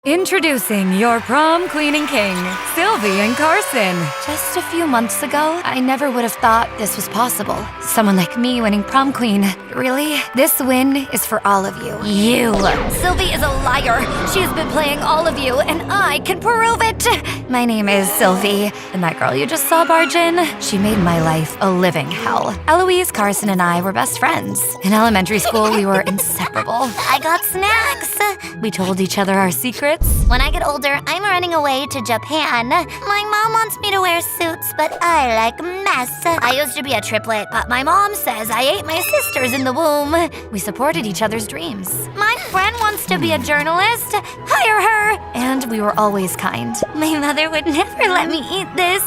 Introducing your prom queen and king, Sylvie and Carson. Just a few months ago, I never would have thought this was possible. Someone like me winning prom queen. Really? This win is for all of you. You! Sylvie is a liar. She has been playing all of you, and I can prove it! My name is Sylvie, and that girl you just saw barge in, she made my life a living hell. Eloise, Carson, and I were best friends. In elementary school, we were inseparable. I got snacks. We told each other our secrets. When I get older, I'm running away to Japan. My mom wants me to wear suits, but I like mess. I used to be a triplet, but my mom says I ate my sisters in the womb. We supported each other's dreams. My friend wants to be a journalist. Hire her. And we were always kind. My mother would never let me eat this.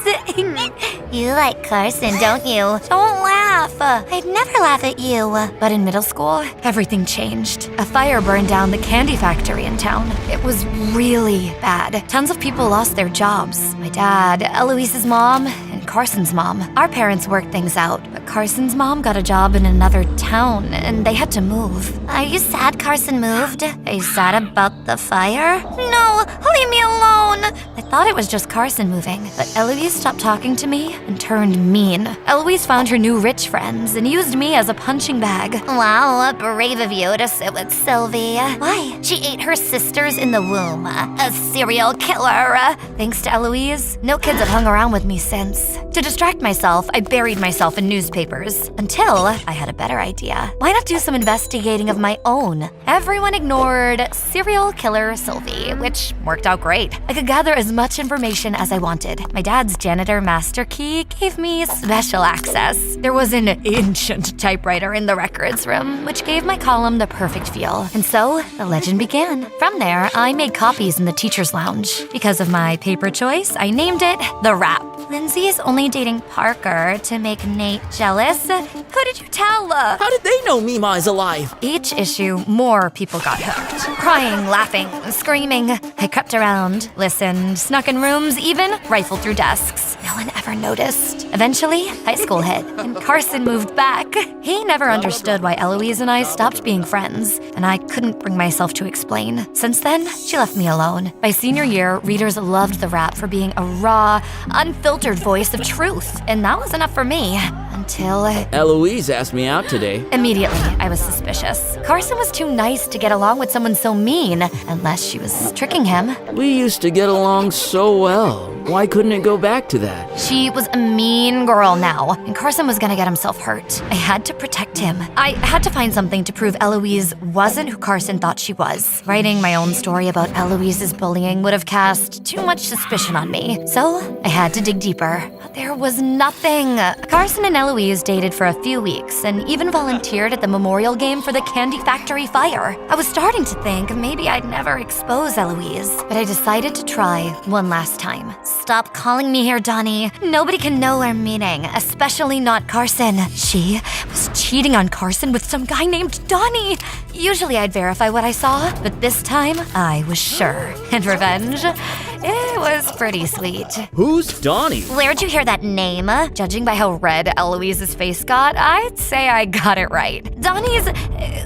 You like Carson, don't you? Don't laugh. I'd never laugh at you. But in middle school, everything changed. A fire burned down the candy factory in town. It was really bad. Tons of people lost their jobs. My dad, Eloise's mom, and Carson's mom. Our parents worked things out, but Carson's mom got a job in another town, and they had to move. Are you sad Carson moved? Are you sad about the fire? No, leave me alone. I thought it was just Carson moving, but Eloise stopped talking to me and turned mean. Eloise found her new rich friends and used me as a punching bag. Wow, brave of you to sit with Sylvie. Why? She ate her sisters in the womb. A serial killer. Thanks to Eloise, no kids have hung around with me since. To distract myself, I buried myself in newspapers until I had a better idea. Why not do some investigating of my own? Everyone ignored serial killer Sylvie, which worked out great. I could gather as much information as I wanted. My dad's janitor master key gave me special access. There was an ancient typewriter in the records room, which gave my column the perfect feel. And so, the legend began. From there, I made copies in the teacher's lounge. Because of my paper choice, I named it The Wrap. Lindsay is only dating Parker to make Nate jealous. Who did you tell? How did they know Mima is alive? Each issue, more people got hooked. Crying, laughing, screaming. I crept around, listened, snuck in rooms, even rifled through desks. No one ever noticed. Eventually, high school hit, and Carson moved back. He never understood why Eloise and I stopped being friends, and I couldn't bring myself to explain. Since then, she left me alone. By senior year, readers loved The Wrap for being a raw, unfiltered voice of truth, and that was enough for me. Until Eloise asked me out today. Immediately, I was suspicious. Carson was too nice to get along with someone so mean, unless she was tricking him. We used to get along so well. Why couldn't it go back to that? She was a mean girl now, and Carson was gonna get himself hurt. I had to protect him. I had to find something to prove Eloise wasn't who Carson thought she was. Writing my own story about Eloise's bullying would have cast too much suspicion on me, so I had to dig deeper. But there was nothing. Carson and Eloise dated for a few weeks and even volunteered at the memorial game for the candy factory fire. I was starting to think maybe I'd never expose Eloise, but I decided to try one last time. Stop calling me here, Donnie. Nobody can know our meaning, especially not Carson. She was cheating on Carson with some guy named Donnie. Usually I'd verify what I saw, but this time I was sure. And revenge? It was pretty sweet. Who's Donnie? Where'd you hear that name? Judging by how red Eloise's face got, I'd say I got it right. Donnie's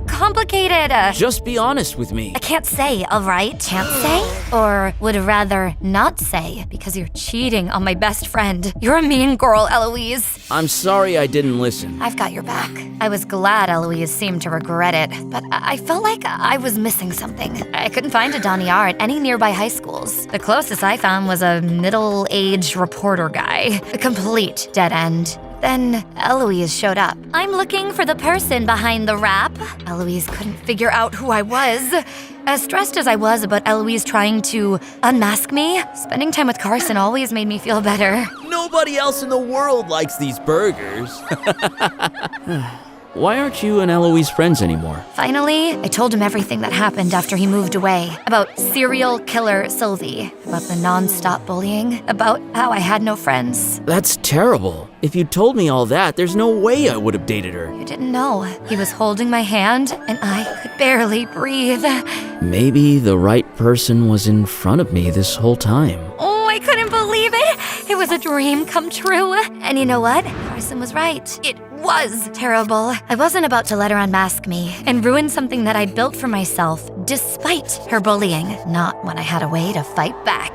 complicated. Just be honest with me. I can't say, all right? Can't say? Or would rather not say, because you're cheating on my best friend. You're a mean girl, Eloise. I'm sorry I didn't listen. I've got your back. I was glad Eloise seemed to regret it, but I felt like I was missing something. I couldn't find a Donnie R at any nearby high schools. The closest I found was a middle-aged reporter guy. A complete dead end. Then Eloise showed up. I'm looking for the person behind the rap. Eloise couldn't figure out who I was. As stressed as I was about Eloise trying to unmask me, spending time with Carson always made me feel better. Nobody else in the world likes these burgers. Why aren't you and Eloise friends anymore? Finally, I told him everything that happened after he moved away. About serial killer Sylvie, about the non-stop bullying, about how I had no friends. That's terrible. If you'd told me all that, there's no way I would have dated her. You didn't know. He was holding my hand, and I could barely breathe. Maybe the right person was in front of me this whole time. Oh, I couldn't believe it. It was a dream come true. And you know what? Carson was right. It was terrible. I wasn't about to let her unmask me and ruin something that I'd built for myself despite her bullying. Not when I had a way to fight back.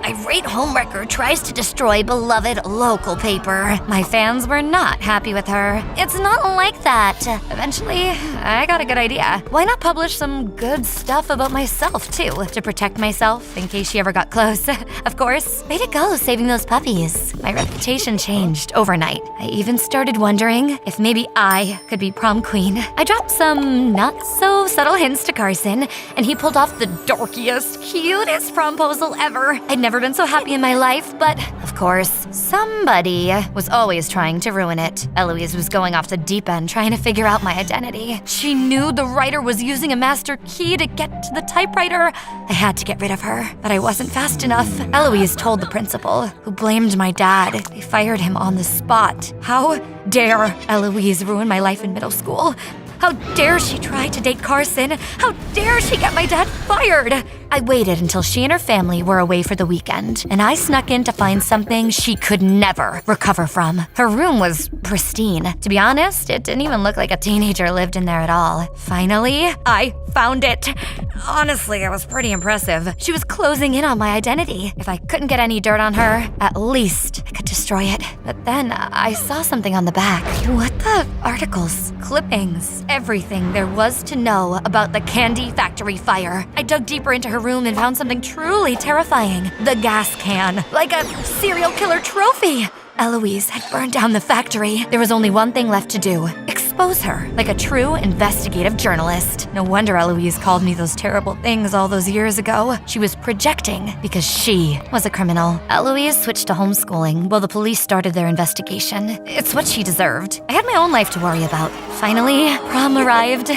Irate homewrecker tries to destroy beloved local paper. My fans were not happy with her. It's not like that. Eventually, I got a good idea. Why not publish some good stuff about myself, too, to protect myself in case she ever got close? Of course. Way to go, saving those puppies. My reputation changed overnight. I even started wondering if maybe I could be prom queen. I dropped some not-so-subtle hints to Carson, and he pulled off the dorkiest, cutest promposal ever. I'd never been so happy in my life, but of course, somebody was always trying to ruin it. Eloise was going off the deep end trying to figure out my identity. She knew the writer was using a master key to get to the typewriter. I had to get rid of her, but I wasn't fast enough. Eloise told the principal, who blamed my dad. They fired him on the spot. How dare Eloise ruin my life in middle school? How dare she try to date Carson? How dare she get my dad fired? I waited until she and her family were away for the weekend, and I snuck in to find something she could never recover from. Her room was pristine. To be honest, it didn't even look like a teenager lived in there at all. Finally, I found it. Honestly, it was pretty impressive. She was closing in on my identity. If I couldn't get any dirt on her, at least I could destroy it. But then I saw something on the back. What the? Articles, clippings, everything there was to know about the candy factory fire. I dug deeper into her room and found something truly terrifying. The gas can, like a serial killer trophy. Eloise had burned down the factory. There was only one thing left to do. Expose her, like a true investigative journalist. No wonder Eloise called me those terrible things all those years ago. She was projecting because she was a criminal. Eloise switched to homeschooling while the police started their investigation. It's what she deserved. I had my own life to worry about. Finally, prom arrived.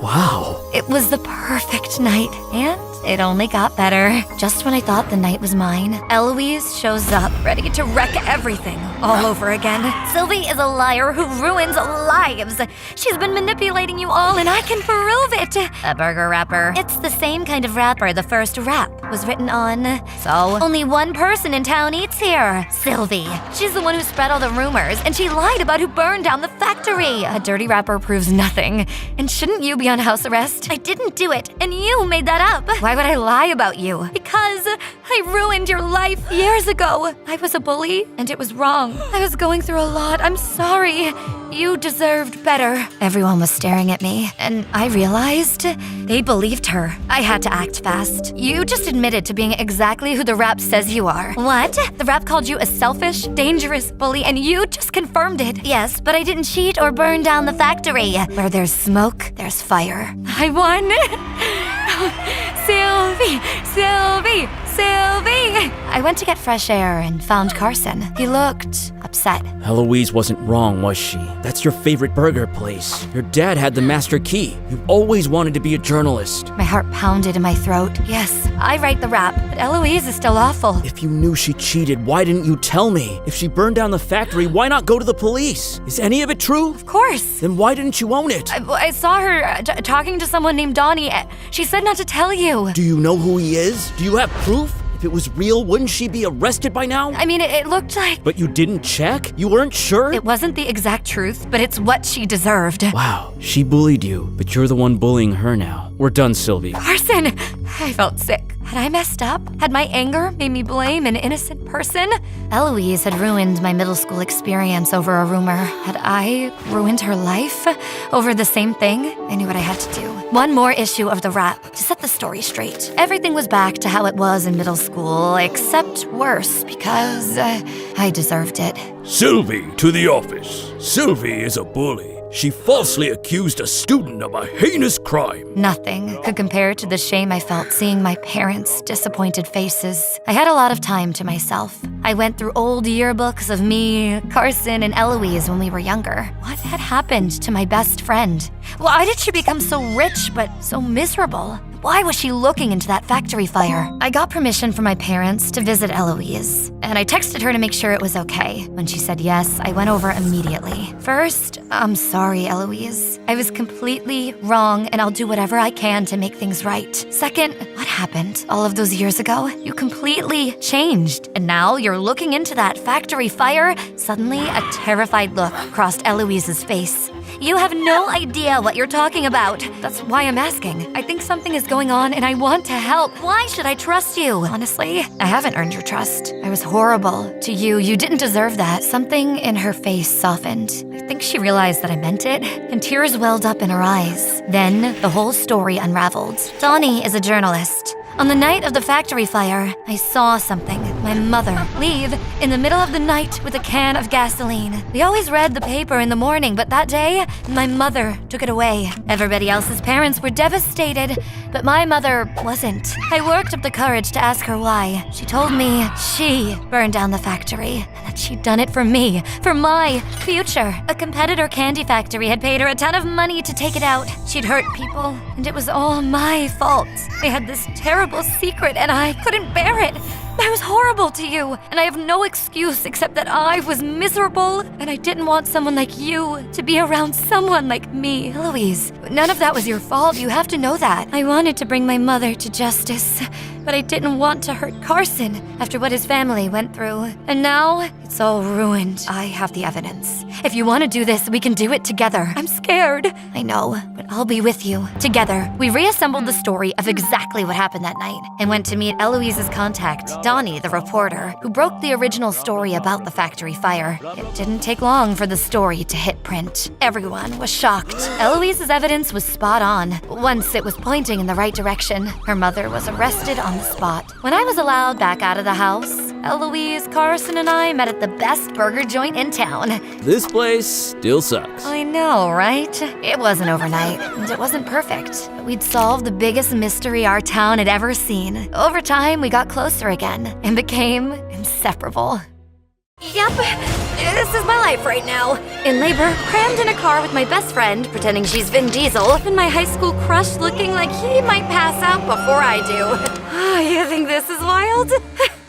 Wow. It was the perfect night, and it only got better. Just when I thought the night was mine, Eloise shows up, ready to wreck everything all over again. Sylvie is a liar who ruins lives. She's been manipulating you all, and I can prove it. A burger wrapper. It's the same kind of wrapper the first rap was written on. So? Only one person in town eats here, Sylvie. She's the one who spread all the rumors, and she lied about who burned down the factory. A dirty wrapper proves nothing. And shouldn't you be on house arrest? I didn't do it, and you made that up. Why would I lie about you? Because I ruined your life years ago. I was a bully, and it was wrong. I was going through a lot. I'm sorry. You deserved better. Everyone was staring at me, and I realized they believed her. I had to act fast. You just admitted to being exactly who the rap says you are. What? The rap called you a selfish, dangerous bully, and you just confirmed it. Yes, but I didn't cheat or burn down the factory. Where there's smoke, there's fire. I won. Sylvie! Sylvie! Sylvie! I went to get fresh air and found Carson. He looked upset. Eloise wasn't wrong, was she? That's your favorite burger place. Your dad had the master key. You always wanted to be a journalist. My heart pounded in my throat. Yes, I write the rap, but Eloise is still awful. If you knew she cheated, why didn't you tell me? If she burned down the factory, why not go to the police? Is any of it true? Of course. Then why didn't you own it? I saw her talking to someone named Donnie. She said not to tell you. Do you know who he is? Do you have proof? If it was real, wouldn't she be arrested by now? I mean, it looked like... But you didn't check? You weren't sure? It wasn't the exact truth, but it's what she deserved. Wow, she bullied you, but you're the one bullying her now. We're done, Sylvie. Carson! I felt sick. Had I messed up? Had my anger made me blame an innocent person? Eloise had ruined my middle school experience over a rumor. Had I ruined her life over the same thing? I knew what I had to do. One more issue of the rap to set the story straight. Everything was back to how it was in middle school, except worse because I deserved it. Sylvie to the office. Sylvie is a bully. She falsely accused a student of a heinous crime. Nothing could compare to the shame I felt seeing my parents' disappointed faces. I had a lot of time to myself. I went through old yearbooks of me, Carson, and Eloise when we were younger. What had happened to my best friend? Why did she become so rich but so miserable? Why was she looking into that factory fire? I got permission from my parents to visit Eloise, and I texted her to make sure it was okay. When she said yes, I went over immediately. First, I'm sorry, Eloise. I was completely wrong, and I'll do whatever I can to make things right. Second, what happened all of those years ago? You completely changed, and now you're looking into that factory fire. Suddenly, a terrified look crossed Eloise's face. You have no idea what you're talking about. That's why I'm asking. I think something is going on and I want to help. Why should I trust you? Honestly, I haven't earned your trust. I was horrible to you. You didn't deserve that. Something in her face softened. I think she realized that I meant it, and tears welled up in her eyes. Then the whole story unraveled. Donnie is a journalist. On the night of the factory fire, I saw something. My mother leave in the middle of the night with a can of gasoline. We always read the paper in the morning, but that day, my mother took it away. Everybody else's parents were devastated, but my mother wasn't. I worked up the courage to ask her why. She told me she burned down the factory, and that she'd done it for me, for my future. A competitor candy factory had paid her a ton of money to take it out. She'd hurt people, and it was all my fault. I had this terrible secret, and I couldn't bear it. I was horrible to you, and I have no excuse except that I was miserable, and I didn't want someone like you to be around someone like me. Eloise, none of that was your fault. You have to know that. I wanted to bring my mother to justice, but I didn't want to hurt Carson after what his family went through. And now, it's all ruined. I have the evidence. If you want to do this, we can do it together. I'm scared. I know, but I'll be with you. Together, we reassembled the story of exactly what happened that night and went to meet Eloise's contact, Donnie, the reporter, who broke the original story about the factory fire. It didn't take long for the story to hit print. Everyone was shocked. Eloise's evidence was spot on. Once it was pointing in the right direction, her mother was arrested on the spot. When I was allowed back out of the house, Eloise, Carson, and I met at the best burger joint in town. This place still sucks. I know, right? It wasn't overnight, and it wasn't perfect. But we'd solved the biggest mystery our town had ever seen. Over time, we got closer again and became inseparable. Yep, this is my life right now. In labor, crammed in a car with my best friend, pretending she's Vin Diesel, and my high school crush looking like he might pass out before I do. You think this is wild?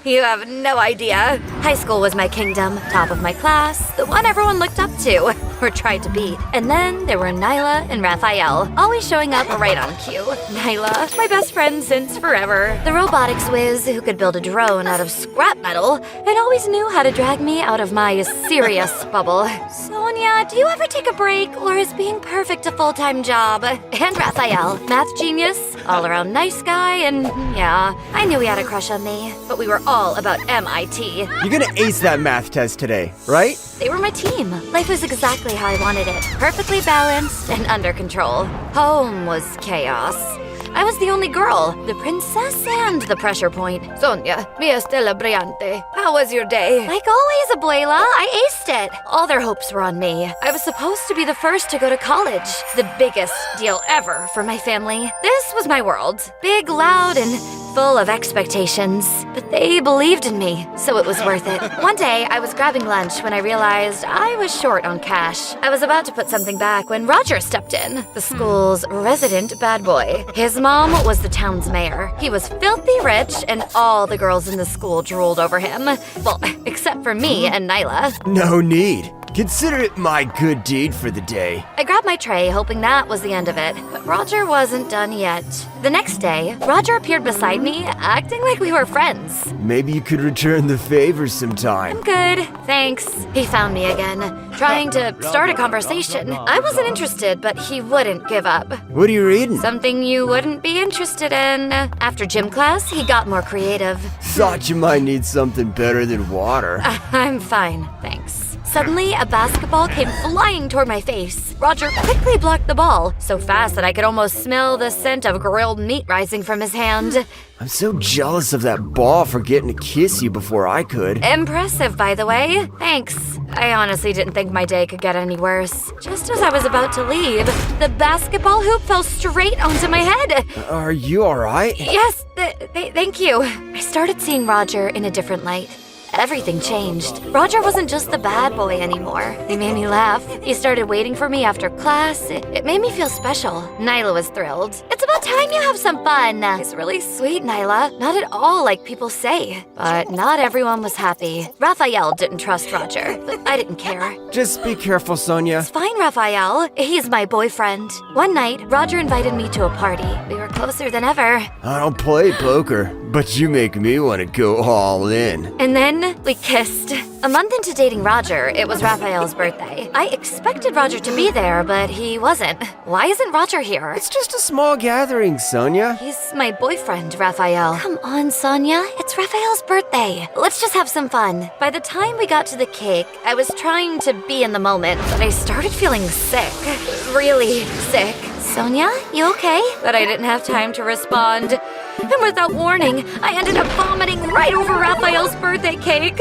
You have no idea. High school was my kingdom, top of my class, the one everyone looked up to, or tried to be. And then there were Nyla and Raphael, always showing up right on cue. Nyla, my best friend since forever. The robotics whiz who could build a drone out of scrap metal and always knew how to drag me out of my serious bubble. Sonia, do you ever take a break, or is being perfect a full-time job? And Raphael, math genius, all-around nice guy, and yeah, I knew he had a crush on me, but we were all about MIT. You're gonna ace that math test today, right? They were my team. Life was exactly how I wanted it. Perfectly balanced and under control. Home was chaos. I was the only girl, the princess and the pressure point. Sonia, mi Estela Briante, how was your day? Like always, Abuela, I aced it. All their hopes were on me. I was supposed to be the first to go to college. The biggest deal ever for my family. This was my world. Big, loud, and full of expectations. But they believed in me, so it was worth it. One day, I was grabbing lunch when I realized I was short on cash. I was about to put something back when Roger stepped in, the school's resident bad boy. His mom was the town's mayor. He was filthy rich, and all the girls in the school drooled over him. Well, except for me and Nyla. No need. Consider it my good deed for the day. I grabbed my tray, hoping that was the end of it, but Roger wasn't done yet. The next day, Roger appeared beside me, acting like we were friends. Maybe you could return the favor sometime. I'm good, thanks. He found me again, trying to start a conversation. I wasn't interested, but he wouldn't give up. What are you reading? Something you wouldn't be interested in. After gym class, he got more creative. Thought you might need something better than water. I'm fine, thanks. Suddenly, a basketball came flying toward my face. Roger quickly blocked the ball, so fast that I could almost smell the scent of grilled meat rising from his hand. I'm so jealous of that ball for getting to kiss you before I could. Impressive, by the way. Thanks. I honestly didn't think my day could get any worse. Just as I was about to leave, the basketball hoop fell straight onto my head. Are you alright? Yes, thank you. I started seeing Roger in a different light. everything changed. Roger wasn't just the bad boy anymore. He made me laugh. He started waiting for me after class. It made me feel special. Nyla was thrilled. It's about time you have some fun. He's really sweet, Nyla. Not at all like people say. But not everyone was happy. Raphael didn't trust Roger, but I didn't care. Just be careful, Sonia. It's fine, Raphael. He's my boyfriend. One night, Roger invited me to a party. We were closer than ever. I don't play poker, but you make me want to go all in. And then we kissed. A month into dating Roger, it was Raphael's birthday. I expected Roger to be there, but he wasn't. Why isn't Roger here? It's just a small gathering, Sonia. He's my boyfriend, Raphael. Come on, Sonia. It's Raphael's birthday. Let's just have some fun. By the time we got to the cake, I was trying to be in the moment, but I started feeling sick. Really sick. Sonia, you okay? But I didn't have time to respond. And without warning, I ended up vomiting right over Raphael's birthday cake.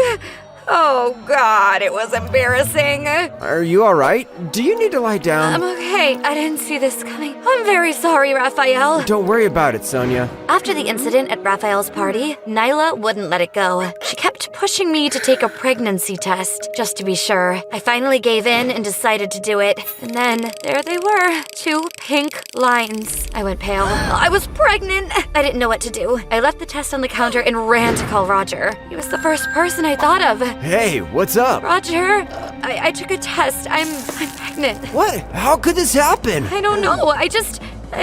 Oh, God, it was embarrassing. Are you all right? Do you need to lie down? I'm okay. I didn't see this coming. I'm very sorry, Raphael. Don't worry about it, Sonia. After the incident at Raphael's party, Nyla wouldn't let it go. She kept pushing me to take a pregnancy test, just to be sure. I finally gave in and decided to do it. And then, there they were, 2 pink lines. I went pale. I was pregnant! I didn't know what to do. I left the test on the counter and ran to call Roger. He was the first person I thought of. Hey, what's up? Roger, I took a test. I'm pregnant. What? How could this happen? I don't know. I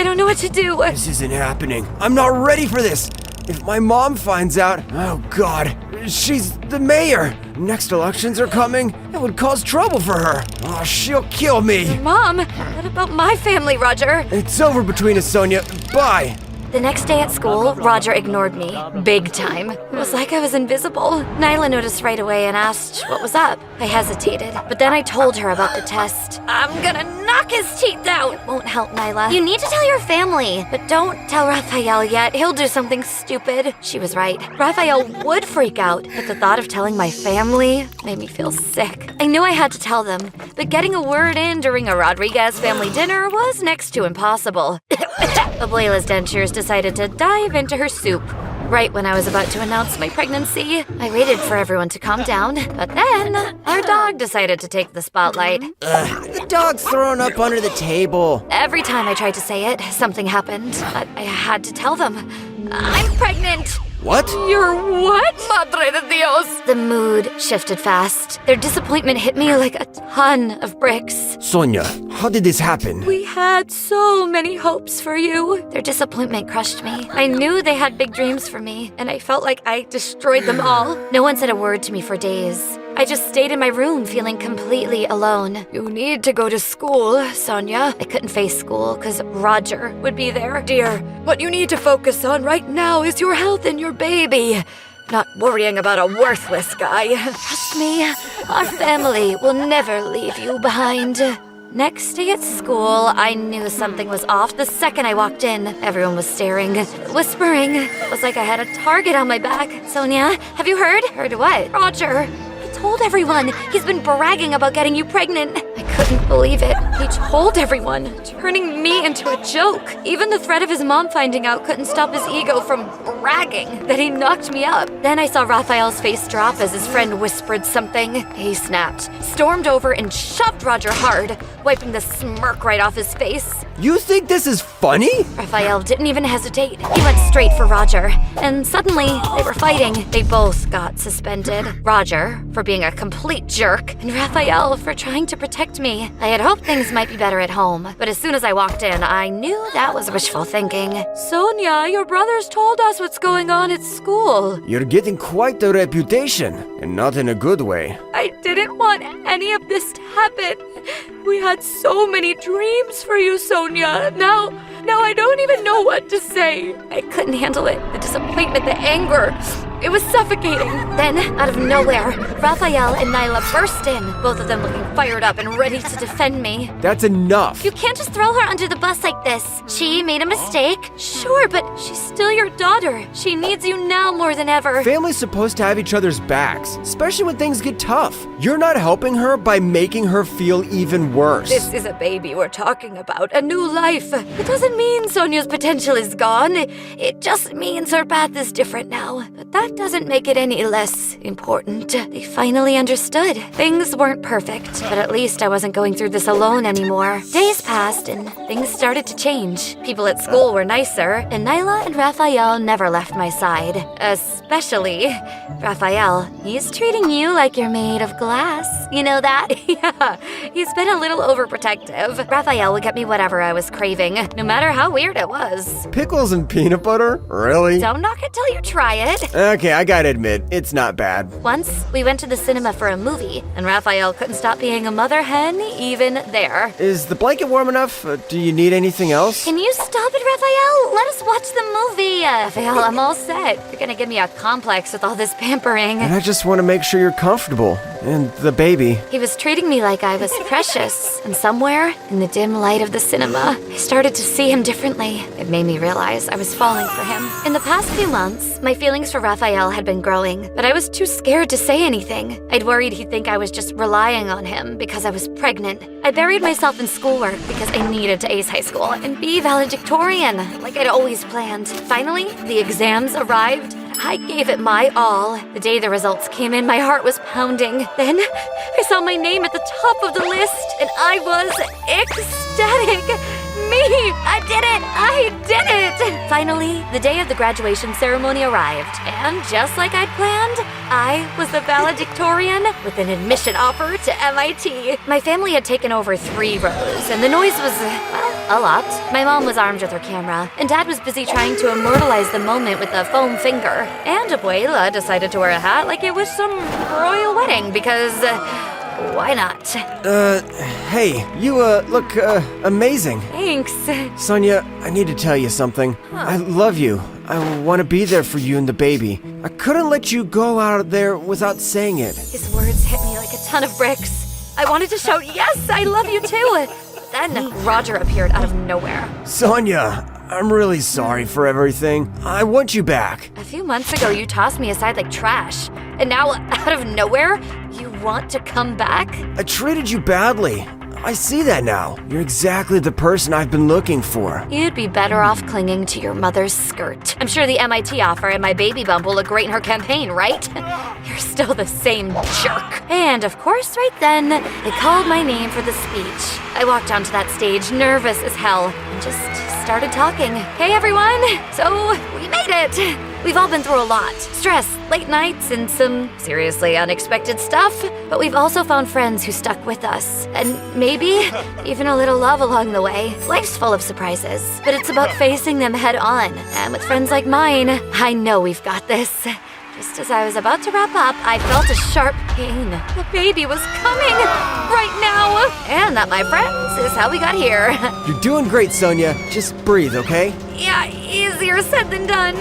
don't know what to do. This isn't happening. I'm not ready for this. If my mom finds out, oh God, she's the mayor. Next elections are coming. It would cause trouble for her. Oh, she'll kill me. Mom, what about my family, Roger? It's over between us, Sonia. Bye. The next day at school, Roger ignored me. Big time. It was like I was invisible. Nyla noticed right away and asked what was up. I hesitated, but then I told her about the test. I'm gonna knock his teeth out! It won't help, Nyla. You need to tell your family. But don't tell Raphael yet. He'll do something stupid. She was right. Raphael would freak out, but the thought of telling my family made me feel sick. I knew I had to tell them, but getting a word in during a Rodriguez family dinner was next to impossible. Abuela's dentures decided to dive into her soup. Right when I was about to announce my pregnancy, I waited for everyone to calm down, but then our dog decided to take the spotlight. The dog's thrown up under the table. Every time I tried to say it, something happened. But I had to tell them. I'm pregnant! What? You're what? Madre de Dios! The mood shifted fast. Their disappointment hit me like a ton of bricks. Sonia, how did this happen? We had so many hopes for you. Their disappointment crushed me. I knew they had big dreams for me, and I felt like I destroyed them all. No one said a word to me for days. I just stayed in my room feeling completely alone. You need to go to school, Sonia. I couldn't face school because Roger would be there. Dear, what you need to focus on right now is your health and your baby. Not worrying about a worthless guy. Trust me, our family will never leave you behind. Next day at school, I knew something was off the second I walked in. Everyone was staring, whispering. It was like I had a target on my back. Sonia, have you heard? Heard what? Roger. Told everyone. He's been bragging about getting you pregnant. I couldn't believe it. He told everyone, turning me into a joke. Even the threat of his mom finding out couldn't stop his ego from bragging that he knocked me up. Then I saw Raphael's face drop as his friend whispered something. He snapped, stormed over, and shoved Roger hard, wiping the smirk right off his face. You think this is funny? Raphael didn't even hesitate. He went straight for Roger. And suddenly, they were fighting. They both got suspended. Roger, for being a complete jerk, and Raphael for trying to protect me. I had hoped things might be better at home, but as soon as I walked in, I knew that was wishful thinking. Sonia, your brothers told us what's going on at school. You're getting quite the reputation, and not in a good way. I didn't want any of this to happen. We had so many dreams for you, Sonia. Now I don't even know what to say. I couldn't handle it. The disappointment, the anger. It was suffocating. Then, out of nowhere, Raphael and Nyla burst in, both of them looking fired up and ready to defend me. That's enough. You can't just throw her under the bus like this. She made a mistake. Sure, but she's still your daughter. She needs you now more than ever. Family's supposed to have each other's backs, especially when things get tough. You're not helping her by making her feel even worse. This is a baby we're talking about, a new life. It doesn't doesn't mean Sonia's potential is gone. It just means her path is different now. But that doesn't make it any less important. They finally understood. Things weren't perfect, but at least I wasn't going through this alone anymore. Days passed and things started to change. People at school were nicer, and Nyla and Raphael never left my side. Especially Raphael. He's treating you like you're made of glass. You know that? Yeah, he's been a little overprotective. Raphael would get me whatever I was craving, no matter how weird it was. Pickles and peanut butter? Really? Don't knock it till you try it. Okay, I gotta admit, it's not bad. Once, we went to the cinema for a movie, and Raphael couldn't stop being a mother hen even there. Is the blanket warm enough? Do you need anything else? Can you stop it, Raphael? Let us watch the movie. Raphael, I'm all set. You're gonna give me a complex with all this pampering. And I just want to make sure you're comfortable. And the baby. He was treating me like I was precious, and somewhere in the dim light of the cinema, I started to see him differently. It made me realize I was falling for him. In the past few months, my feelings for Raphael had been growing, but I was too scared to say anything. I'd worried he'd think I was just relying on him because I was pregnant. I buried myself in schoolwork because I needed to ace high school and be valedictorian, like I'd always planned. Finally, the exams arrived. I gave it my all. The day the results came in, my heart was pounding. Then, I saw my name at the top of the list, and I was ecstatic. Me! I did it! I did it! Finally, the day of the graduation ceremony arrived, and just like I'd planned, I was the valedictorian with an admission offer to MIT. My family had taken over 3 rows, and the noise was, well, a lot. My mom was armed with her camera, and Dad was busy trying to immortalize the moment with a foam finger. And Abuela decided to wear a hat like it was some royal wedding because, why not? Hey, you, look, amazing. Thanks. Sonia, I need to tell you something. I love you. I want to be there for you and the baby. I couldn't let you go out there without saying it. His words hit me like a ton of bricks. I wanted to shout, yes, I love you too. Then Roger appeared out of nowhere. Sonia, I'm really sorry for everything. I want you back. A few months ago, you tossed me aside like trash. And now, out of nowhere, you want to come back? I treated you badly. I see that now. You're exactly the person I've been looking for. You'd be better off clinging to your mother's skirt. I'm sure the MIT offer and my baby bump will look great in her campaign, right? You're still the same jerk. And of course, right then, they called my name for the speech. I walked onto that stage, nervous as hell, and just started talking. Hey everyone! So, we made it! We've all been through a lot. Stress, late nights, and some seriously unexpected stuff. But we've also found friends who stuck with us. And maybe even a little love along the way. Life's full of surprises, but it's about facing them head on. And with friends like mine, I know we've got this. Just as I was about to wrap up, I felt a sharp pain. The baby was coming right now. And that, my friends, is how we got here. You're doing great, Sonia. Just breathe, okay? Yeah, easier said than done.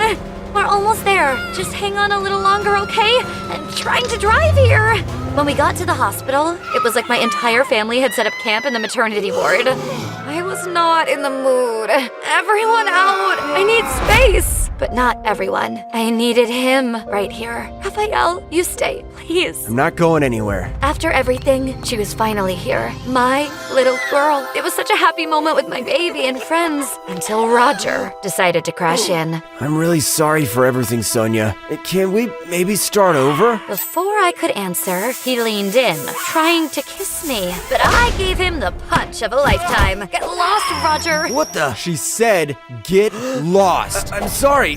We're almost there. Just hang on a little longer, okay? I'm trying to drive here. When we got to the hospital, it was like my entire family had set up camp in the maternity ward. I was not in the mood. Everyone out. I need space. But not everyone. I needed him right here. Raphael, you stay, please. I'm not going anywhere. After everything, she was finally here. My little girl. It was such a happy moment with my baby and friends until Roger decided to crash in. I'm really sorry for everything, Sonia. Can we maybe start over? Before I could answer, he leaned in, trying to kiss me. But I gave him the punch of a lifetime. Get lost, Roger! What the? She said, get lost. I'm sorry.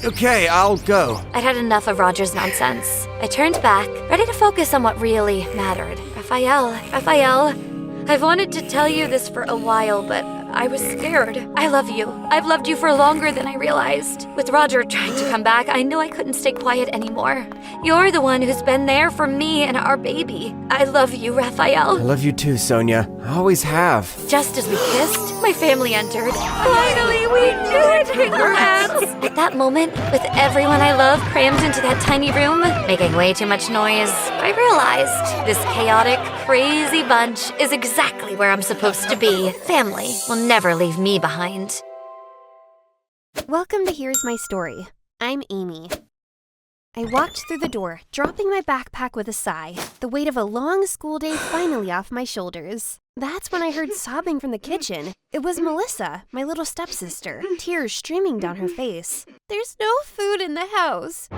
Okay, I'll go. I'd had enough of Roger's nonsense. I turned back, ready to focus on what really mattered. Raphael, I've wanted to tell you this for a while, but I was scared. I love you. I've loved you for longer than I realized. With Roger trying to come back, I knew I couldn't stay quiet anymore. You're the one who's been there for me and our baby. I love you, Raphael. I love you too, Sonia. I always have. Just as we kissed, my family entered. Finally, we did it! Congrats! At that moment, with everyone I love crammed into that tiny room, making way too much noise, I realized this chaotic, crazy bunch is exactly where I'm supposed to be. Family will never leave me behind. Welcome to Here's My Story. I'm Amy. I walked through the door, dropping my backpack with a sigh, the weight of a long school day finally off my shoulders. That's when I heard sobbing from the kitchen. It was Melissa, my little stepsister, tears streaming down her face. "There's no food in the house.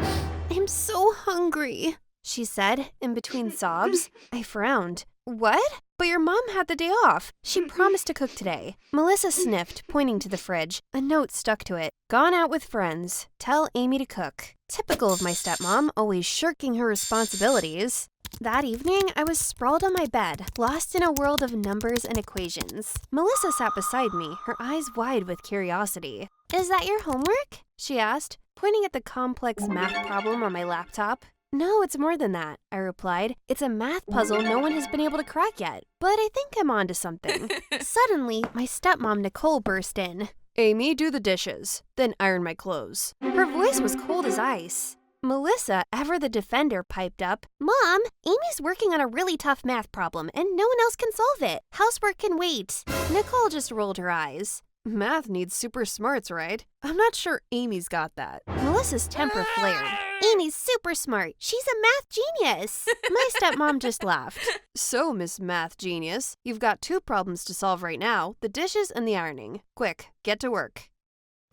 I'm so hungry," she said, in between sobs. I frowned. "What? But your mom had the day off. She promised to cook today." Melissa sniffed, pointing to the fridge. A note stuck to it. "Gone out with friends. Tell Amy to cook." Typical of my stepmom, always shirking her responsibilities. That evening, I was sprawled on my bed, lost in a world of numbers and equations. Melissa sat beside me, her eyes wide with curiosity. "Is that your homework?" she asked, pointing at the complex math problem on my laptop. "No, it's more than that," I replied. "It's a math puzzle no one has been able to crack yet, but I think I'm onto something." Suddenly, my stepmom Nicole burst in. "Amy, do the dishes, then iron my clothes." Her voice was cold as ice. Melissa, ever the defender, piped up. "Mom, Amy's working on a really tough math problem, and no one else can solve it. Housework can wait." Nicole just rolled her eyes. "Math needs super smarts, right? I'm not sure Amy's got that." Melissa's temper flared. "Amy's super smart. She's a math genius." My stepmom just laughed. "So, Miss Math Genius, you've got 2 problems to solve right now, the dishes and the ironing. Quick, get to work."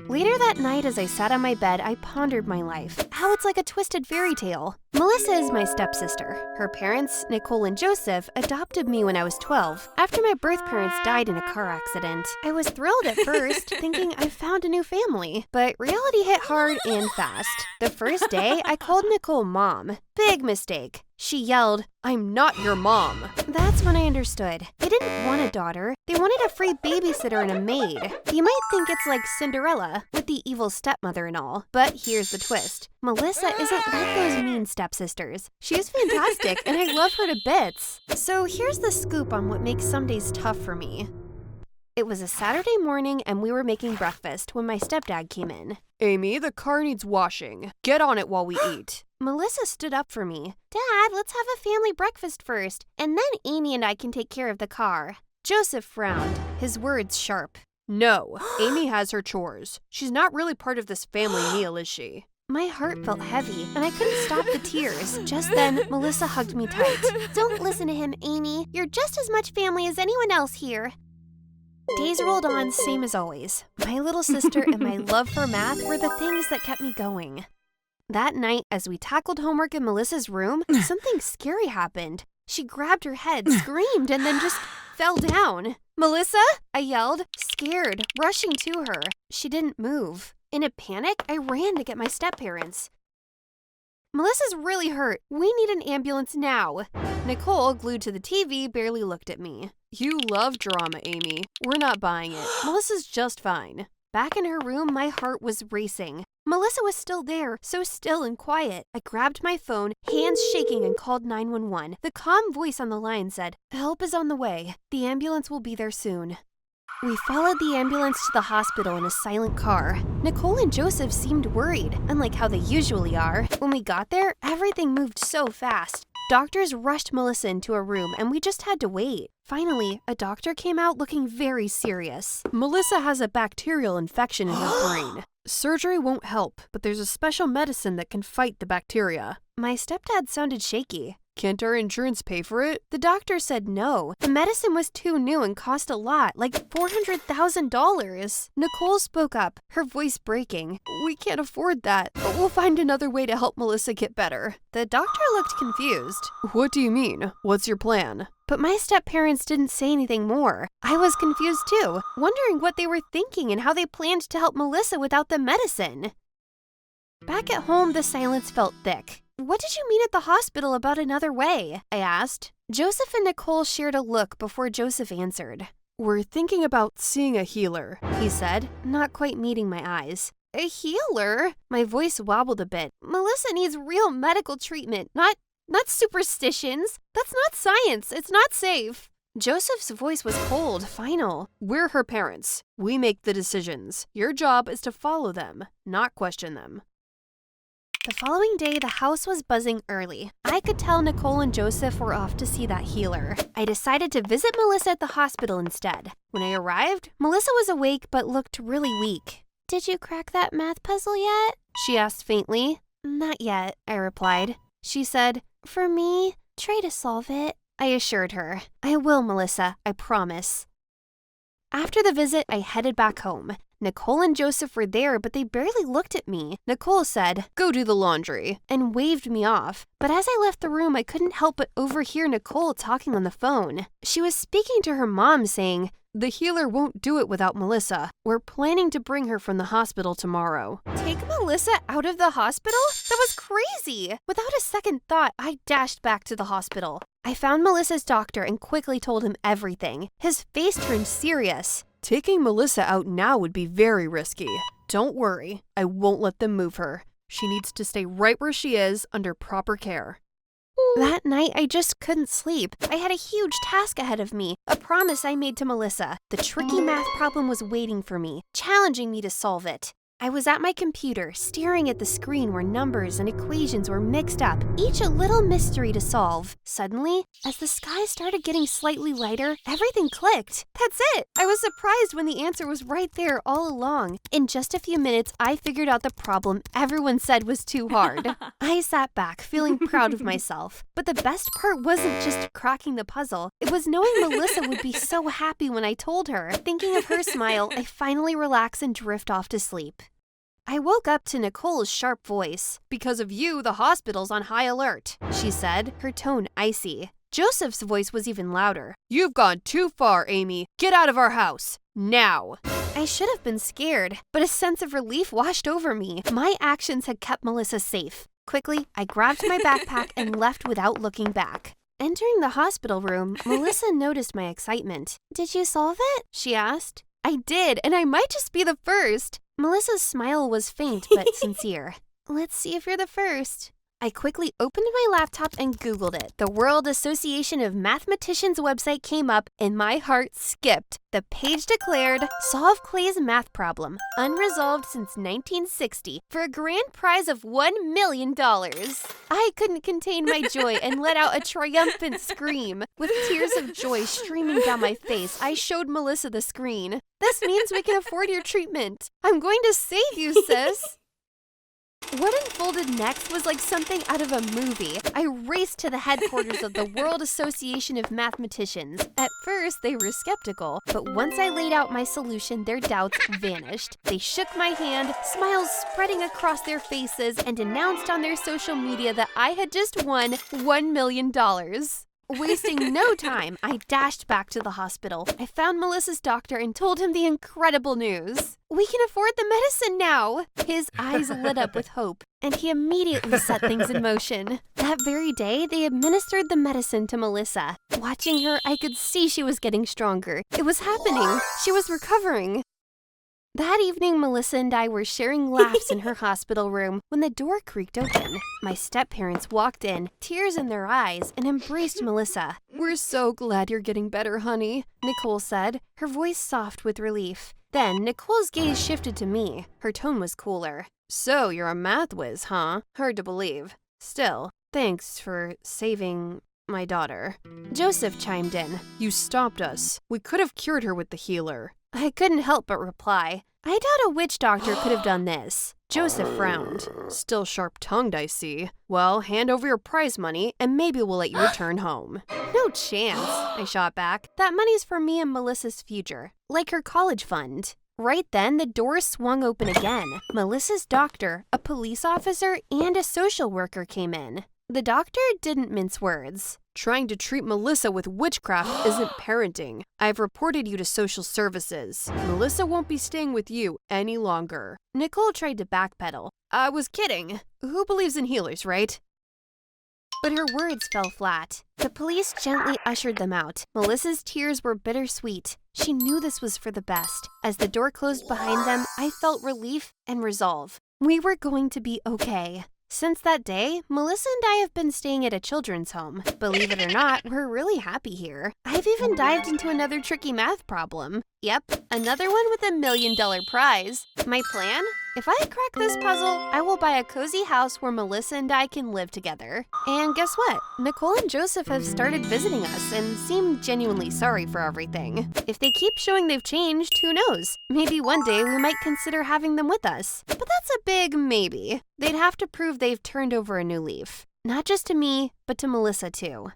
Later that night, as I sat on my bed, I pondered my life, how it's like a twisted fairy tale. Melissa is my stepsister. Her parents, Nicole and Joseph, adopted me when I was 12, after my birth parents died in a car accident. I was thrilled at first, thinking I found a new family, but reality hit hard and fast. The first day, I called Nicole Mom. Big mistake. She yelled, "I'm not your mom." That's when I understood. They didn't want a daughter. They wanted a free babysitter and a maid. You might think it's like Cinderella, with the evil stepmother and all. But here's the twist. Melissa isn't like those mean stepsisters. She's fantastic, and I love her to bits. So here's the scoop on what makes some days tough for me. It was a Saturday morning, and we were making breakfast when my stepdad came in. "Amy, the car needs washing. Get on it while we eat." Melissa stood up for me. "Dad, let's have a family breakfast first, and then Amy and I can take care of the car." Joseph frowned, his words sharp. "No, Amy has her chores. She's not really part of this family meal, is she?" My heart felt heavy, and I couldn't stop the tears. Just then, Melissa hugged me tight. "Don't listen to him, Amy. You're just as much family as anyone else here." Days rolled on, same as always. My little sister and my love for math were the things that kept me going. That night, as we tackled homework in Melissa's room, something scary happened. She grabbed her head, screamed, and then just fell down. "Melissa?" I yelled, scared, rushing to her. She didn't move. In a panic, I ran to get my step-parents. "Melissa's really hurt. We need an ambulance now." Nicole, glued to the TV, barely looked at me. "You love drama, Amy. We're not buying it. Melissa's just fine." Back in her room, my heart was racing. Melissa was still there, so still and quiet. I grabbed my phone, hands shaking, and called 911. The calm voice on the line said, "Help is on the way. The ambulance will be there soon." We followed the ambulance to the hospital in a silent car. Nicole and Joseph seemed worried, unlike how they usually are. When we got there, everything moved so fast. Doctors rushed Melissa into a room, and we just had to wait. Finally, a doctor came out looking very serious. "Melissa has a bacterial infection in her brain. Surgery won't help, but there's a special medicine that can fight the bacteria." My stepdad sounded shaky. "Can't our insurance pay for it?" The doctor said no. The medicine was too new and cost a lot, like $400,000. Nicole spoke up, her voice breaking. "We can't afford that, but we'll find another way to help Melissa get better." The doctor looked confused. "What do you mean? What's your plan?" But my step-parents didn't say anything more. I was confused too, wondering what they were thinking and how they planned to help Melissa without the medicine. Back at home, the silence felt thick. "What did you mean at the hospital about another way?" I asked. Joseph and Nicole shared a look before Joseph answered. "We're thinking about seeing a healer," he said, not quite meeting my eyes. "A healer?" My voice wobbled a bit. "Melissa needs real medical treatment, not superstitions. That's not science. It's not safe." Joseph's voice was cold, final. "We're her parents. We make the decisions. Your job is to follow them, not question them." The following day, the house was buzzing early. I could tell Nicole and Joseph were off to see that healer. I decided to visit Melissa at the hospital instead. When I arrived, Melissa was awake but looked really weak. "Did you crack that math puzzle yet?" she asked faintly. Not yet, I replied. She said, for me, try to solve it. I assured her, I will, Melissa, I promise. After the visit, I headed back home. Nicole and Joseph were there, but they barely looked at me. Nicole said, go do the laundry, and waved me off. But as I left the room, I couldn't help but overhear Nicole talking on the phone. She was speaking to her mom, saying, the healer won't do it without Melissa. We're planning to bring her from the hospital tomorrow. Take Melissa out of the hospital? That was crazy! Without a second thought, I dashed back to the hospital. I found Melissa's doctor and quickly told him everything. His face turned serious. Taking Melissa out now would be very risky. Don't worry, I won't let them move her. She needs to stay right where she is under proper care. That night, I just couldn't sleep. I had a huge task ahead of me, a promise I made to Melissa. The tricky math problem was waiting for me, challenging me to solve it. I was at my computer, staring at the screen where numbers and equations were mixed up, each a little mystery to solve. Suddenly, as the sky started getting slightly lighter, everything clicked. That's it! I was surprised when the answer was right there all along. In just a few minutes, I figured out the problem everyone said was too hard. I sat back, feeling proud of myself. But the best part wasn't just cracking the puzzle. It was knowing Melissa would be so happy when I told her. Thinking of her smile, I finally relax and drift off to sleep. I woke up to Nicole's sharp voice. Because of you, the hospital's on high alert, she said, her tone icy. Joseph's voice was even louder. You've gone too far, Amy. Get out of our house. Now. I should have been scared, but a sense of relief washed over me. My actions had kept Melissa safe. Quickly, I grabbed my backpack and left without looking back. Entering the hospital room, Melissa noticed my excitement. Did you solve it? She asked. I did, and I might just be the first. Melissa's smile was faint but sincere. Let's see if you're the first. I quickly opened my laptop and Googled it. The World Association of Mathematicians website came up and my heart skipped. The page declared, solve Clay's math problem, unresolved since 1960, for a grand prize of $1 million. I couldn't contain my joy and let out a triumphant scream. With tears of joy streaming down my face, I showed Melissa the screen. This means we can afford your treatment. I'm going to save you, sis. What unfolded next was like something out of a movie. I raced to the headquarters of the World Association of Mathematicians. At first, they were skeptical, but once I laid out my solution, their doubts vanished. They shook my hand, smiles spreading across their faces, and announced on their social media that I had just won $1 million. Wasting no time, I dashed back to the hospital. I found Melissa's doctor and told him the incredible news. We can afford the medicine now! His eyes lit up with hope, and he immediately set things in motion. That very day, they administered the medicine to Melissa. Watching her, I could see she was getting stronger. It was happening. She was recovering. That evening, Melissa and I were sharing laughs in her hospital room when the door creaked open. My step-parents walked in, tears in their eyes, and embraced Melissa. We're so glad you're getting better, honey, Nicole said, her voice soft with relief. Then, Nicole's gaze shifted to me. Her tone was cooler. So, you're a math whiz, huh? Hard to believe. Still, thanks for saving my daughter. Joseph chimed in. You stopped us. We could have cured her with the healer. I couldn't help but reply. I doubt a witch doctor could have done this. Joseph frowned. Still sharp-tongued, I see. Well, hand over your prize money, and maybe we'll let you return home. No chance, I shot back. That money's for me and Melissa's future, like her college fund. Right then, the door swung open again. Melissa's doctor, a police officer, and a social worker came in. The doctor didn't mince words. Trying to treat Melissa with witchcraft isn't parenting. I've reported you to social services. Melissa won't be staying with you any longer. Nicole tried to backpedal. I was kidding. Who believes in healers, right? But her words fell flat. The police gently ushered them out. Melissa's tears were bittersweet. She knew this was for the best. As the door closed behind them, I felt relief and resolve. We were going to be okay. Since that day, Melissa and I have been staying at a children's home. Believe it or not, we're really happy here. I've even dived into another tricky math problem. Yep, another one with $1 million prize. My plan? If I crack this puzzle, I will buy a cozy house where Melissa and I can live together. And guess what? Nicole and Joseph have started visiting us and seem genuinely sorry for everything. If they keep showing they've changed, who knows? Maybe one day we might consider having them with us. But that's a big maybe. They'd have to prove they've turned over a new leaf. Not just to me, but to Melissa too.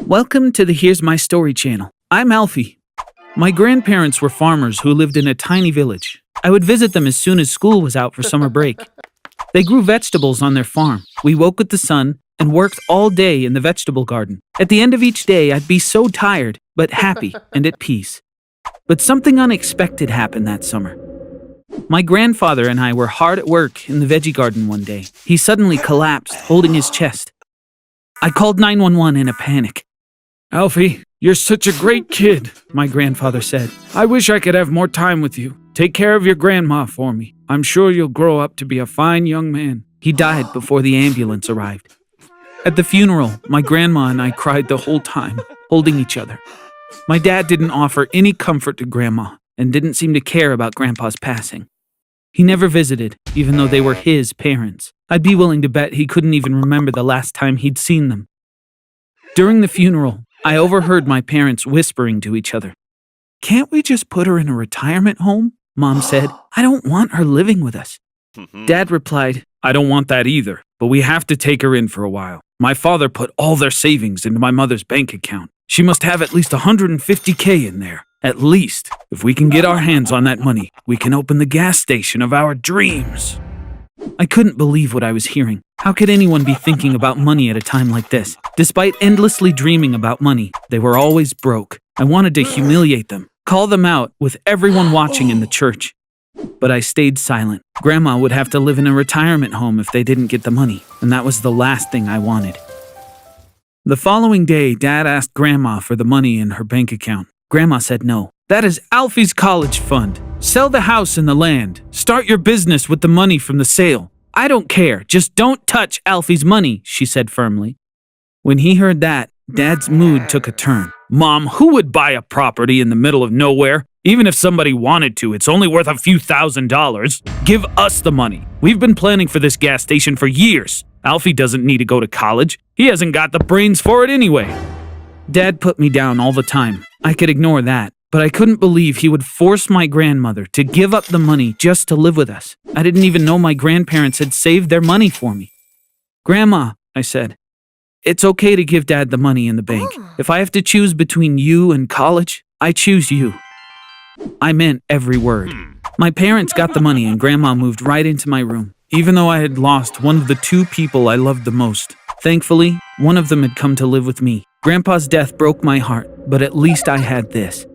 Welcome to the Here's My Story channel. I'm Alfie. My grandparents were farmers who lived in a tiny village. I would visit them as soon as school was out for summer break. They grew vegetables on their farm. We woke with the sun and worked all day in the vegetable garden. At the end of each day, I'd be so tired, but happy and at peace. But something unexpected happened that summer. My grandfather and I were hard at work in the veggie garden one day. He suddenly collapsed, holding his chest. I called 911 in a panic. Alfie, you're such a great kid, my grandfather said. I wish I could have more time with you. Take care of your grandma for me. I'm sure you'll grow up to be a fine young man. He died before the ambulance arrived. At the funeral, my grandma and I cried the whole time, holding each other. My dad didn't offer any comfort to Grandma and didn't seem to care about Grandpa's passing. He never visited, even though they were his parents. I'd be willing to bet he couldn't even remember the last time he'd seen them. During the funeral, I overheard my parents whispering to each other. "Can't we just put her in a retirement home?" Mom said. "I don't want her living with us." Dad replied, I don't want that either, but we have to take her in for a while. My father put all their savings into my mother's bank account. She must have at least $150K in there. At least, if we can get our hands on that money, we can open the gas station of our dreams. I couldn't believe what I was hearing. How could anyone be thinking about money at a time like this? Despite endlessly dreaming about money, they were always broke. I wanted to humiliate them, call them out with everyone watching in the church. But I stayed silent. Grandma would have to live in a retirement home if they didn't get the money, and that was the last thing I wanted. The following day, Dad asked Grandma for the money in her bank account. Grandma said no. "That is Alfie's college fund. Sell the house and the land. Start your business with the money from the sale. I don't care. Just don't touch Alfie's money," she said firmly. When he heard that, Dad's mood took a turn. Mom, who would buy a property in the middle of nowhere? Even if somebody wanted to, it's only worth a few $1,000s. Give us the money. We've been planning for this gas station for years. Alfie doesn't need to go to college. He hasn't got the brains for it anyway. Dad put me down all the time. I could ignore that, but I couldn't believe he would force my grandmother to give up the money just to live with us. I didn't even know my grandparents had saved their money for me. "Grandma," I said, "it's okay to give Dad the money in the bank. If I have to choose between you and college, I choose you." I meant every word. My parents got the money and Grandma moved right into my room, even though I had lost one of the two people I loved the most. Thankfully, one of them had come to live with me. Grandpa's death broke my heart, but at least I had this.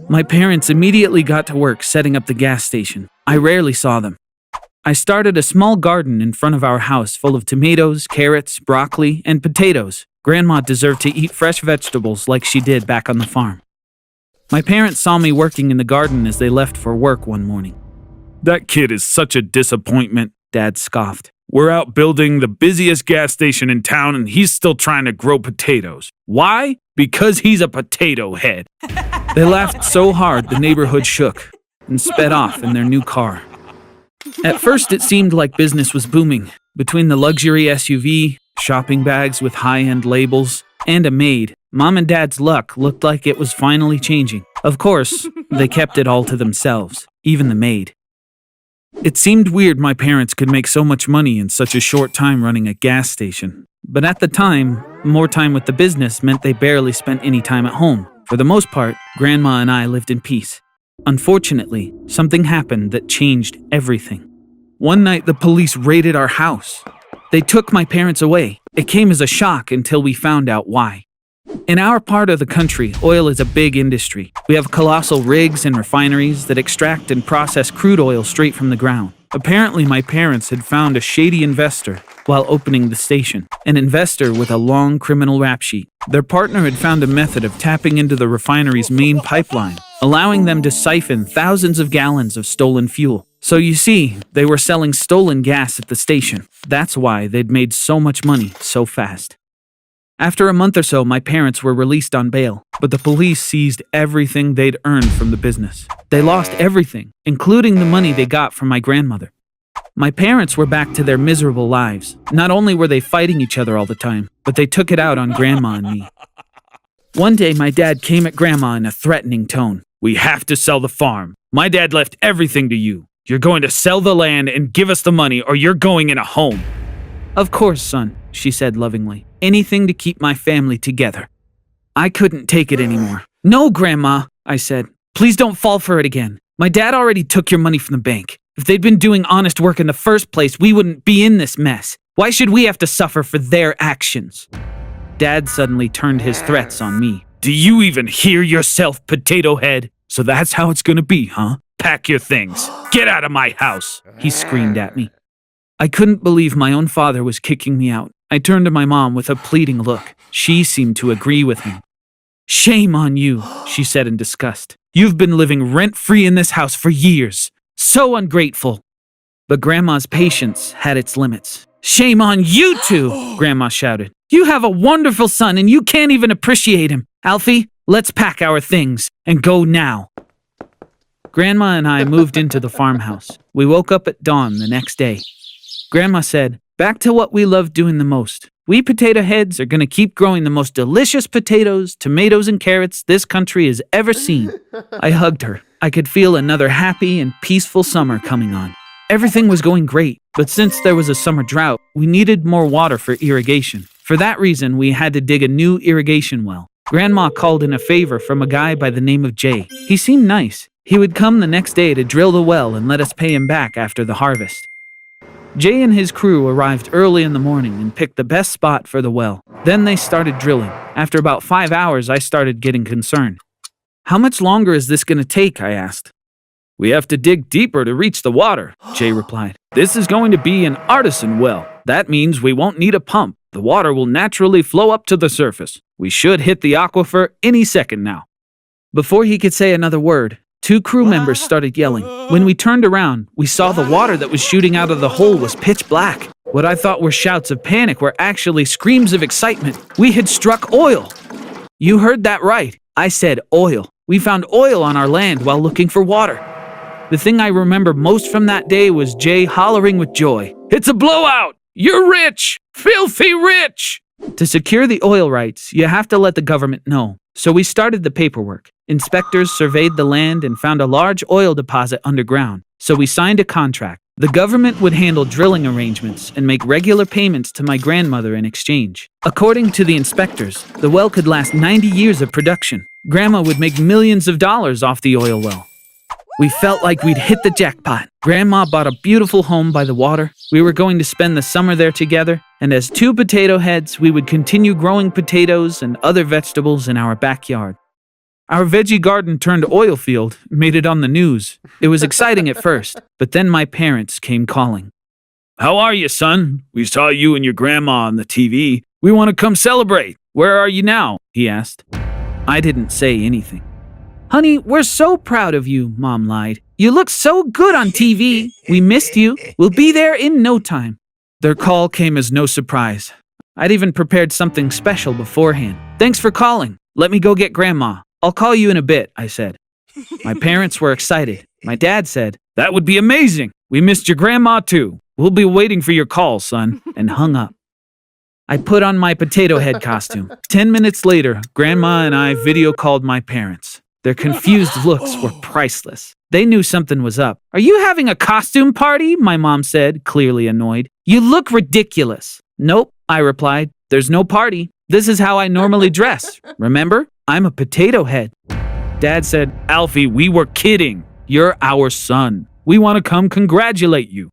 My parents immediately got to work setting up the gas station. I rarely saw them. I started a small garden in front of our house full of tomatoes, carrots, broccoli, and potatoes. Grandma deserved to eat fresh vegetables like she did back on the farm. My parents saw me working in the garden as they left for work one morning. That kid is such a disappointment, Dad scoffed. We're out building the busiest gas station in town and he's still trying to grow potatoes. Why? Because he's a potato head. They laughed so hard the neighborhood shook and sped off in their new car. At first, it seemed like business was booming. Between the luxury SUV, shopping bags with high-end labels, and a maid, Mom and Dad's luck looked like it was finally changing. Of course, they kept it all to themselves, even the maid. It seemed weird my parents could make so much money in such a short time running a gas station. But at the time, more time with the business meant they barely spent any time at home. For the most part, Grandma and I lived in peace. Unfortunately, something happened that changed everything. One night, the police raided our house. They took my parents away. It came as a shock until we found out why. In our part of the country, oil is a big industry. We have colossal rigs and refineries that extract and process crude oil straight from the ground. Apparently, my parents had found a shady investor while opening the station, an investor with a long criminal rap sheet. Their partner had found a method of tapping into the refinery's main pipeline, allowing them to siphon thousands of gallons of stolen fuel. So you see, they were selling stolen gas at the station. That's why they'd made so much money so fast. After a month or so, my parents were released on bail, but the police seized everything they'd earned from the business. They lost everything, including the money they got from my grandmother. My parents were back to their miserable lives. Not only were they fighting each other all the time, but they took it out on Grandma and me. One day, my dad came at Grandma in a threatening tone. We have to sell the farm. My dad left everything to you. You're going to sell the land and give us the money, or you're going in a home. Of course, son, she said lovingly. Anything to keep my family together. I couldn't take it anymore. No, Grandma, I said. Please don't fall for it again. My dad already took your money from the bank. If they'd been doing honest work in the first place, we wouldn't be in this mess. Why should we have to suffer for their actions? Dad suddenly turned his threats on me. Do you even hear yourself, potato head? So that's how it's gonna be, huh? Pack your things. Get out of my house, He screamed at me. I couldn't believe my own father was kicking me out. I turned to my mom with a pleading look. She seemed to agree with me. Shame on you, she said in disgust. You've been living rent-free in this house for years. So ungrateful. But Grandma's patience had its limits. Shame on you two, Grandma shouted. You have a wonderful son and you can't even appreciate him. Alfie, let's pack our things and go now. Grandma and I moved into the farmhouse. We woke up at dawn the next day. Grandma said, back to what we love doing the most. We potato heads are going to keep growing the most delicious potatoes, tomatoes, and carrots this country has ever seen. I hugged her. I could feel another happy and peaceful summer coming on. Everything was going great, but since there was a summer drought, we needed more water for irrigation. For that reason, we had to dig a new irrigation well. Grandma called in a favor from a guy by the name of Jay. He seemed nice. He would come the next day to drill the well and let us pay him back after the harvest. Jay and his crew arrived early in the morning and picked the best spot for the well. Then they started drilling. After about 5 hours, I started getting concerned. How much longer is this going to take? I asked. We have to dig deeper to reach the water, Jay replied. This is going to be an artisan well. That means we won't need a pump. The water will naturally flow up to the surface. We should hit the aquifer any second now. Before he could say another word, 2 crew members started yelling. When we turned around, we saw the water that was shooting out of the hole was pitch black. What I thought were shouts of panic were actually screams of excitement. We had struck oil. You heard that right. I said oil. We found oil on our land while looking for water. The thing I remember most from that day was Jay hollering with joy. It's a blowout! You're rich! Filthy rich! To secure the oil rights, you have to let the government know. So we started the paperwork. Inspectors surveyed the land and found a large oil deposit underground. So we signed a contract. The government would handle drilling arrangements and make regular payments to my grandmother in exchange. According to the inspectors, the well could last 90 years of production. Grandma would make millions of dollars off the oil well. We felt like we'd hit the jackpot. Grandma bought a beautiful home by the water. We were going to spend the summer there together, and as 2 potato heads, we would continue growing potatoes and other vegetables in our backyard. Our veggie garden turned oil field, made it on the news. It was exciting at first, but then my parents came calling. How are you, son? We saw you and your grandma on the TV. We want to come celebrate. Where are you now? He asked. I didn't say anything. Honey, we're so proud of you, Mom lied. You look so good on TV. We missed you. We'll be there in no time. Their call came as no surprise. I'd even prepared something special beforehand. Thanks for calling. Let me go get Grandma. I'll call you in a bit, I said. My parents were excited. My dad said, That would be amazing. We missed your grandma too. We'll be waiting for your call, son. And hung up. I put on my potato head costume. 10 minutes later, Grandma and I video called my parents. Their confused looks were priceless. They knew something was up. Are you having a costume party? My mom said, clearly annoyed. You look ridiculous. Nope, I replied. There's no party. This is how I normally dress. Remember? I'm a potato head. Dad said, Alfie, we were kidding. You're our son. We want to come congratulate you.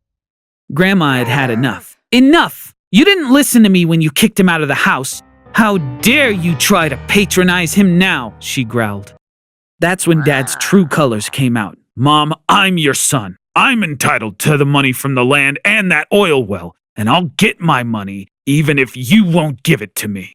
Grandma had had enough. Enough! You didn't listen to me when you kicked him out of the house. How dare you try to patronize him now, she growled. That's when Dad's true colors came out. Mom, I'm your son. I'm entitled to the money from the land and that oil well, and I'll get my money even if you won't give it to me.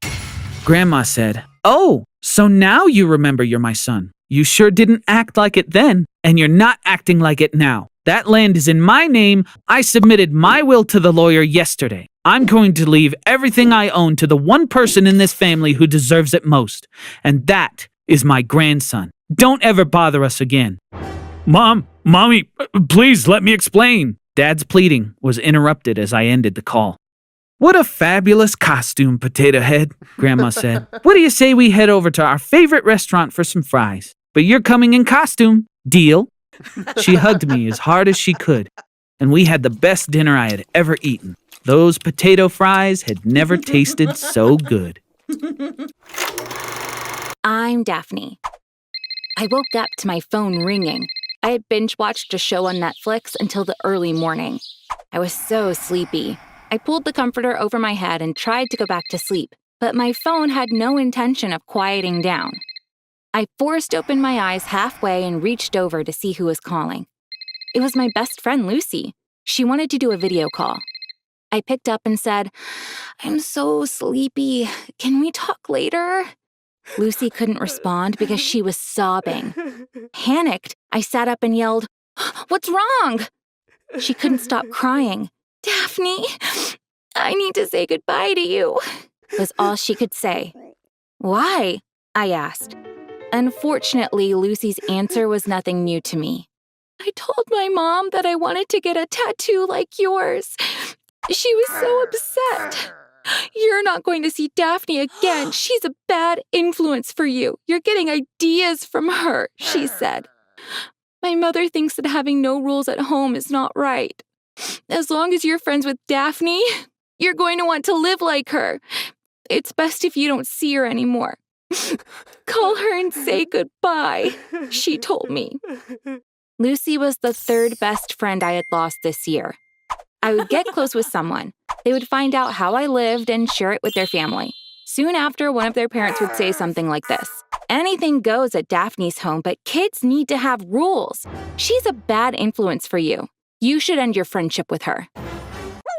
Grandma said, Oh, so now you remember you're my son. You sure didn't act like it then, and you're not acting like it now. That land is in my name. I submitted my will to the lawyer yesterday. I'm going to leave everything I own to the one person in this family who deserves it most, and that is my grandson. Don't ever bother us again. Mommy, please let me explain. Dad's pleading was interrupted as I ended the call. What a fabulous costume, Potato Head, Grandma said. What do you say we head over to our favorite restaurant for some fries? But you're coming in costume. Deal? She hugged me as hard as she could, and we had the best dinner I had ever eaten. Those potato fries had never tasted so good. I'm Daphne. I woke up to my phone ringing. I had binge-watched a show on Netflix until the early morning. I was so sleepy. I pulled the comforter over my head and tried to go back to sleep, but my phone had no intention of quieting down. I forced open my eyes halfway and reached over to see who was calling. It was my best friend, Lucy. She wanted to do a video call. I picked up and said, "I'm so sleepy. Can we talk later?" Lucy couldn't respond because she was sobbing. Panicked, I sat up and yelled, "What's wrong?" She couldn't stop crying. "Daphne, I need to say goodbye to you," was all she could say. "Why?" I asked. Unfortunately, Lucy's answer was nothing new to me. "I told my mom that I wanted to get a tattoo like yours. She was so upset. You're not going to see Daphne again. She's a bad influence for you. You're getting ideas from her," she said. "My mother thinks that having no rules at home is not right. As long as you're friends with Daphne, you're going to want to live like her. It's best if you don't see her anymore. Call her and say goodbye," she told me. Lucy was the third best friend I had lost this year. I would get close with someone. They would find out how I lived and share it with their family. Soon after, one of their parents would say something like this: "Anything goes at Daphne's home, but kids need to have rules. She's a bad influence for you. You should end your friendship with her."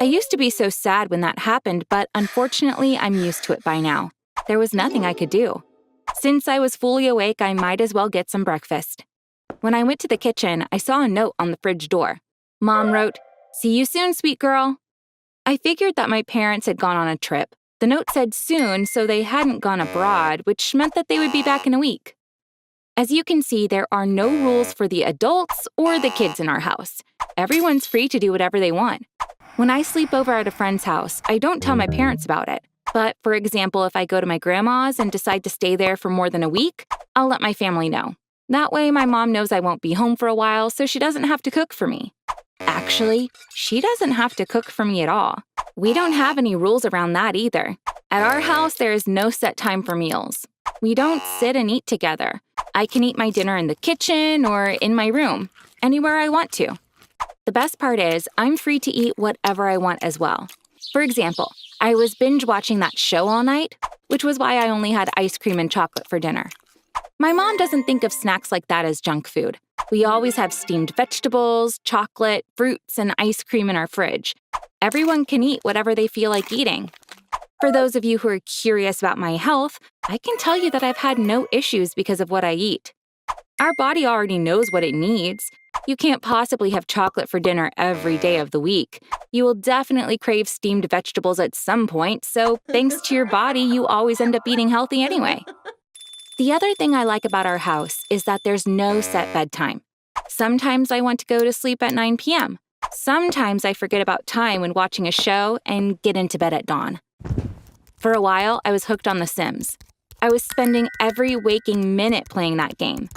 I used to be so sad when that happened, but unfortunately, I'm used to it by now. There was nothing I could do. Since I was fully awake, I might as well get some breakfast. When I went to the kitchen, I saw a note on the fridge door. Mom wrote, "See you soon, sweet girl." I figured that my parents had gone on a trip. The note said soon, so they hadn't gone abroad, which meant that they would be back in a week. As you can see, there are no rules for the adults or the kids in our house. Everyone's free to do whatever they want. When I sleep over at a friend's house, I don't tell my parents about it. But, for example, if I go to my grandma's and decide to stay there for more than a week, I'll let my family know. That way, my mom knows I won't be home for a while, so she doesn't have to cook for me. Actually, she doesn't have to cook for me at all. We don't have any rules around that either. At our house, there is no set time for meals. We don't sit and eat together. I can eat my dinner in the kitchen or in my room, anywhere I want to. The best part is, I'm free to eat whatever I want as well. For example, I was binge watching that show all night, which was why I only had ice cream and chocolate for dinner. My mom doesn't think of snacks like that as junk food. We always have steamed vegetables, chocolate, fruits, and ice cream in our fridge. Everyone can eat whatever they feel like eating. For those of you who are curious about my health, I can tell you that I've had no issues because of what I eat. Our body already knows what it needs. You can't possibly have chocolate for dinner every day of the week. You will definitely crave steamed vegetables at some point, so thanks to your body, you always end up eating healthy anyway. The other thing I like about our house is that there's no set bedtime. Sometimes I want to go to sleep at 9 p.m. Sometimes I forget about time when watching a show and get into bed at dawn. For a while, I was hooked on The Sims. I was spending every waking minute playing that game.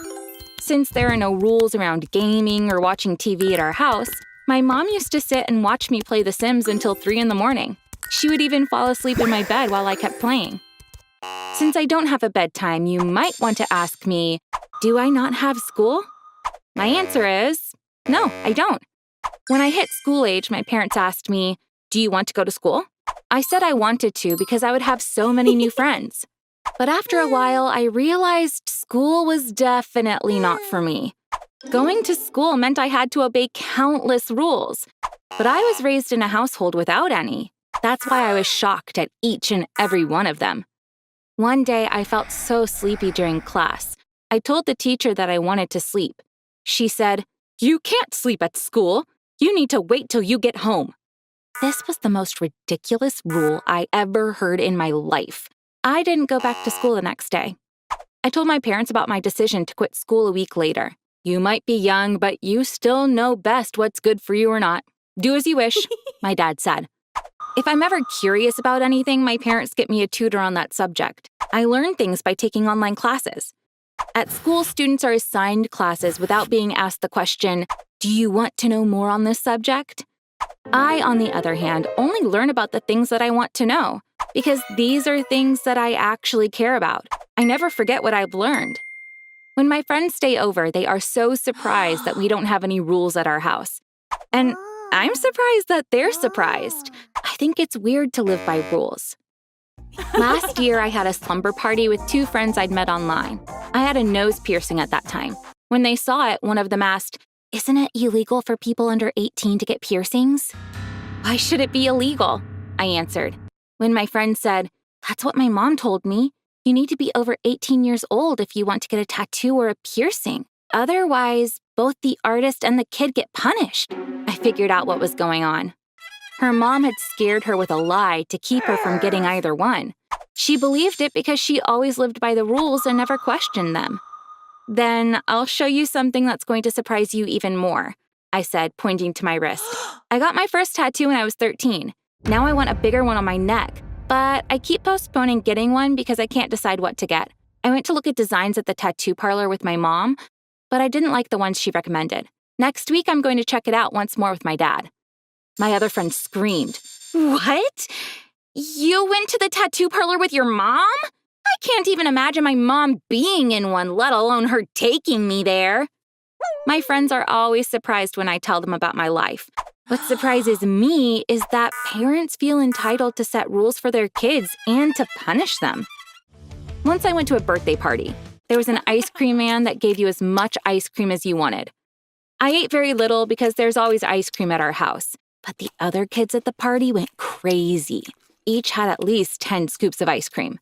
Since there are no rules around gaming or watching TV at our house, my mom used to sit and watch me play The Sims until 3 in the morning. She would even fall asleep in my bed while I kept playing. Since I don't have a bedtime, you might want to ask me, do I not have school? My answer is, no, I don't. When I hit school age, my parents asked me, do you want to go to school? I said I wanted to because I would have so many new friends. But after a while, I realized school was definitely not for me. Going to school meant I had to obey countless rules. But I was raised in a household without any. That's why I was shocked at each and every one of them. One day, I felt so sleepy during class. I told the teacher that I wanted to sleep. She said, You can't sleep at school. You need to wait till you get home. This was the most ridiculous rule I ever heard in my life. I didn't go back to school the next day. I told my parents about my decision to quit school a week later. You might be young, but you still know best what's good for you or not. Do as you wish, my dad said. If I'm ever curious about anything, my parents get me a tutor on that subject. I learn things by taking online classes. At school, students are assigned classes without being asked the question, do you want to know more on this subject? I, on the other hand, only learn about the things that I want to know, because these are things that I actually care about. I never forget what I've learned. When my friends stay over, they are so surprised that we don't have any rules at our house. And I'm surprised that they're surprised. I think it's weird to live by rules. Last year, I had a slumber party with 2 friends I'd met online. I had a nose piercing at that time. When they saw it, one of them asked, "Isn't it illegal for people under 18 to get piercings?" "Why should it be illegal?" I answered. When my friend said, "That's what my mom told me. You need to be over 18 years old if you want to get a tattoo or a piercing. Otherwise, both the artist and the kid get punished." I figured out what was going on. Her mom had scared her with a lie to keep her from getting either one. She believed it because she always lived by the rules and never questioned them. "Then I'll show you something that's going to surprise you even more," I said, pointing to my wrist. I got my first tattoo when I was 13. Now I want a bigger one on my neck, but I keep postponing getting one because I can't decide what to get. I went to look at designs at the tattoo parlor with my mom, but I didn't like the ones she recommended. Next week, I'm going to check it out once more with my dad. My other friend screamed, "What? You went to the tattoo parlor with your mom? I can't even imagine my mom being in one, let alone her taking me there." My friends are always surprised when I tell them about my life. What surprises me is that parents feel entitled to set rules for their kids and to punish them. Once I went to a birthday party. There was an ice cream man that gave you as much ice cream as you wanted. I ate very little because there's always ice cream at our house. But the other kids at the party went crazy. Each had at least 10 scoops of ice cream.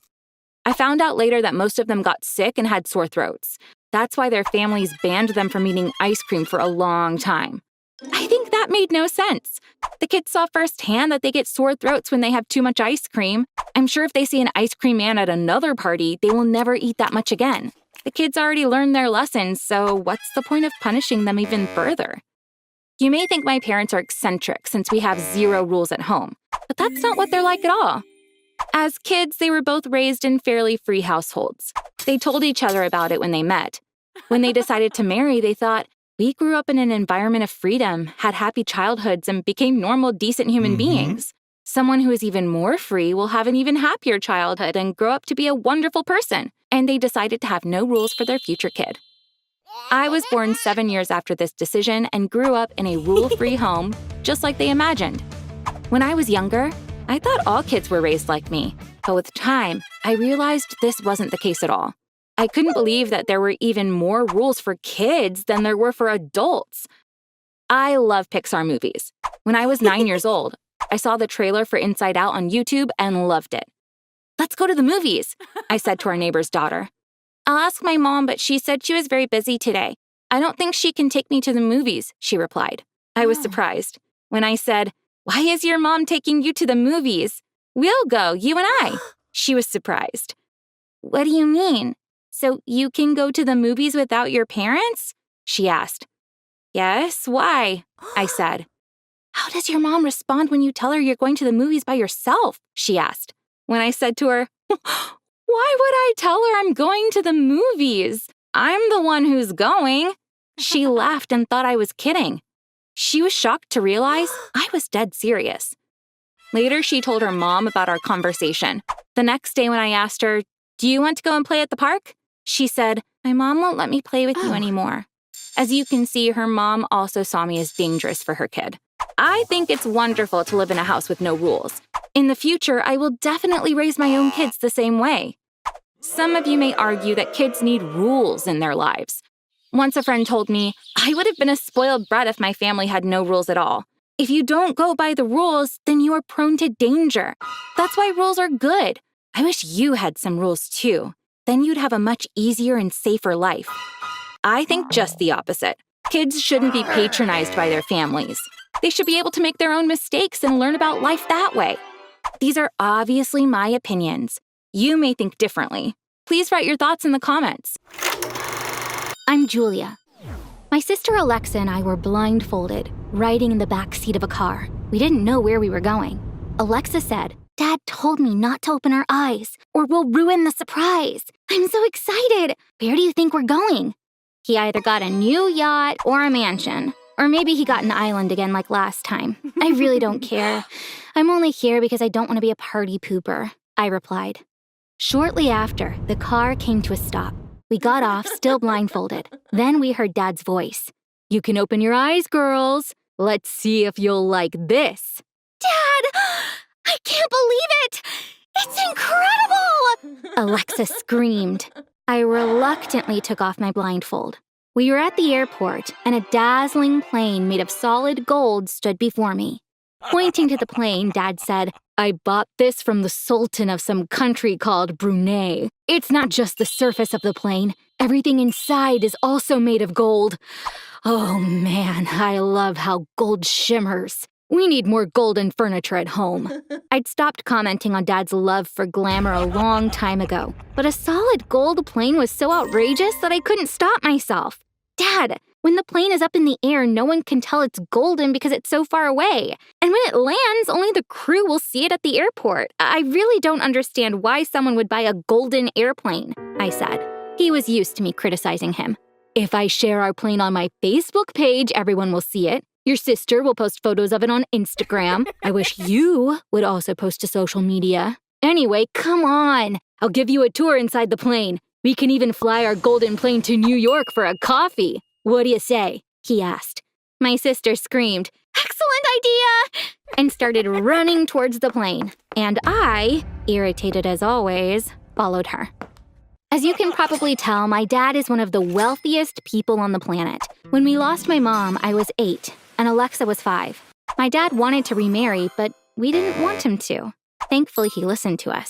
I found out later that most of them got sick and had sore throats. That's why their families banned them from eating ice cream for a long time. I think that made no sense. The kids saw firsthand that they get sore throats when they have too much ice cream. I'm sure if they see an ice cream man at another party, they will never eat that much again. The kids already learned their lessons, so what's the point of punishing them even further? You may think my parents are eccentric since we have 0 rules at home, but that's not what they're like at all. As kids, they were both raised in fairly free households. They told each other about it when they met. When they decided to marry, they thought, we grew up in an environment of freedom, had happy childhoods, and became normal, decent human beings. Someone who is even more free will have an even happier childhood and grow up to be a wonderful person. And they decided to have no rules for their future kid. I was born 7 years after this decision and grew up in a rule-free home, just like they imagined. When I was younger, I thought all kids were raised like me. But with time, I realized this wasn't the case at all. I couldn't believe that there were even more rules for kids than there were for adults. I love Pixar movies. When I was 9 years old, I saw the trailer for Inside Out on YouTube and loved it. "Let's go to the movies," I said to our neighbor's daughter. "I'll ask my mom, but she said she was very busy today. I don't think she can take me to the movies," she replied. I was surprised. When I said, "Why is your mom taking you to the movies? We'll go, you and I." She was surprised. "What do you mean? So you can go to the movies without your parents?" she asked. "Yes, why?" I said. "How does your mom respond when you tell her you're going to the movies by yourself?" she asked. When I said to her, "Why would I tell her I'm going to the movies? I'm the one who's going," she laughed and thought I was kidding. She was shocked to realize I was dead serious. Later, she told her mom about our conversation. The next day when I asked her, "Do you want to go and play at the park?" she said, "My mom won't let me play with you anymore." As you can see, her mom also saw me as dangerous for her kid. I think it's wonderful to live in a house with no rules. In the future, I will definitely raise my own kids the same way. Some of you may argue that kids need rules in their lives. Once a friend told me, I would have been a spoiled brat if my family had no rules at all. If you don't go by the rules, then you are prone to danger. That's why rules are good. I wish you had some rules too. Then you'd have a much easier and safer life. I think just the opposite. Kids shouldn't be patronized by their families. They should be able to make their own mistakes and learn about life that way. These are obviously my opinions. You may think differently. Please write your thoughts in the comments. I'm Julia. My sister Alexa and I were blindfolded, riding in the back seat of a car. We didn't know where we were going. Alexa said, "Dad told me not to open our eyes, or we'll ruin the surprise. I'm so excited. Where do you think we're going?" He either got a new yacht or a mansion. Or maybe he got an island again like last time. I really don't care. I'm only here because I don't want to be a party pooper, I replied. Shortly after, the car came to a stop. We got off, still blindfolded. Then we heard Dad's voice. "You can open your eyes, girls. Let's see if you'll like this." Dad! I can't believe it! It's incredible! Alexa screamed. I reluctantly took off my blindfold. We were at the airport, and a dazzling plane made of solid gold stood before me. Pointing to the plane, Dad said, "I bought this from the Sultan of some country called Brunei. It's not just the surface of the plane. Everything inside is also made of gold. Oh man, I love how gold shimmers. We need more golden furniture at home." I'd stopped commenting on Dad's love for glamour a long time ago, but a solid gold plane was so outrageous that I couldn't stop myself. Dad, when the plane is up in the air, no one can tell it's golden because it's so far away. And when it lands, only the crew will see it at the airport. I really don't understand why someone would buy a golden airplane, I said. He was used to me criticizing him. "If I share our plane on my Facebook page, everyone will see it. Your sister will post photos of it on Instagram. I wish you would also post to social media. Anyway, come on. I'll give you a tour inside the plane. We can even fly our golden plane to New York for a coffee. What do you say?" he asked. My sister screamed, "Excellent idea!" and started running towards the plane. And I, irritated as always, followed her. As you can probably tell, my dad is one of the wealthiest people on the planet. When we lost my mom, I was 8, and Alexa was 5. My dad wanted to remarry, but we didn't want him to. Thankfully, he listened to us.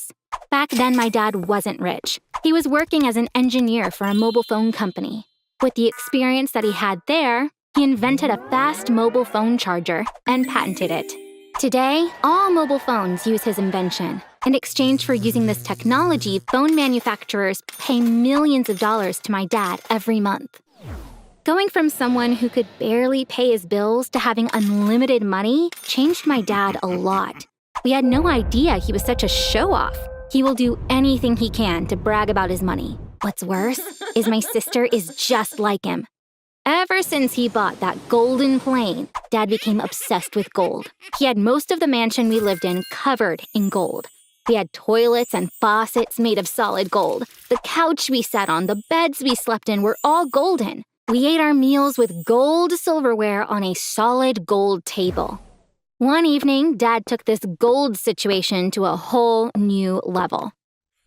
Back then, my dad wasn't rich. He was working as an engineer for a mobile phone company. With the experience that he had there, he invented a fast mobile phone charger and patented it. Today, all mobile phones use his invention. In exchange for using this technology, phone manufacturers pay millions of dollars to my dad every month. Going from someone who could barely pay his bills to having unlimited money changed my dad a lot. We had no idea he was such a show-off. He will do anything he can to brag about his money. What's worse is my sister is just like him. Ever since he bought that golden plane, Dad became obsessed with gold. He had most of the mansion we lived in covered in gold. We had toilets and faucets made of solid gold. The couch we sat on, the beds we slept in were all golden. We ate our meals with gold silverware on a solid gold table. One evening, Dad took this gold situation to a whole new level.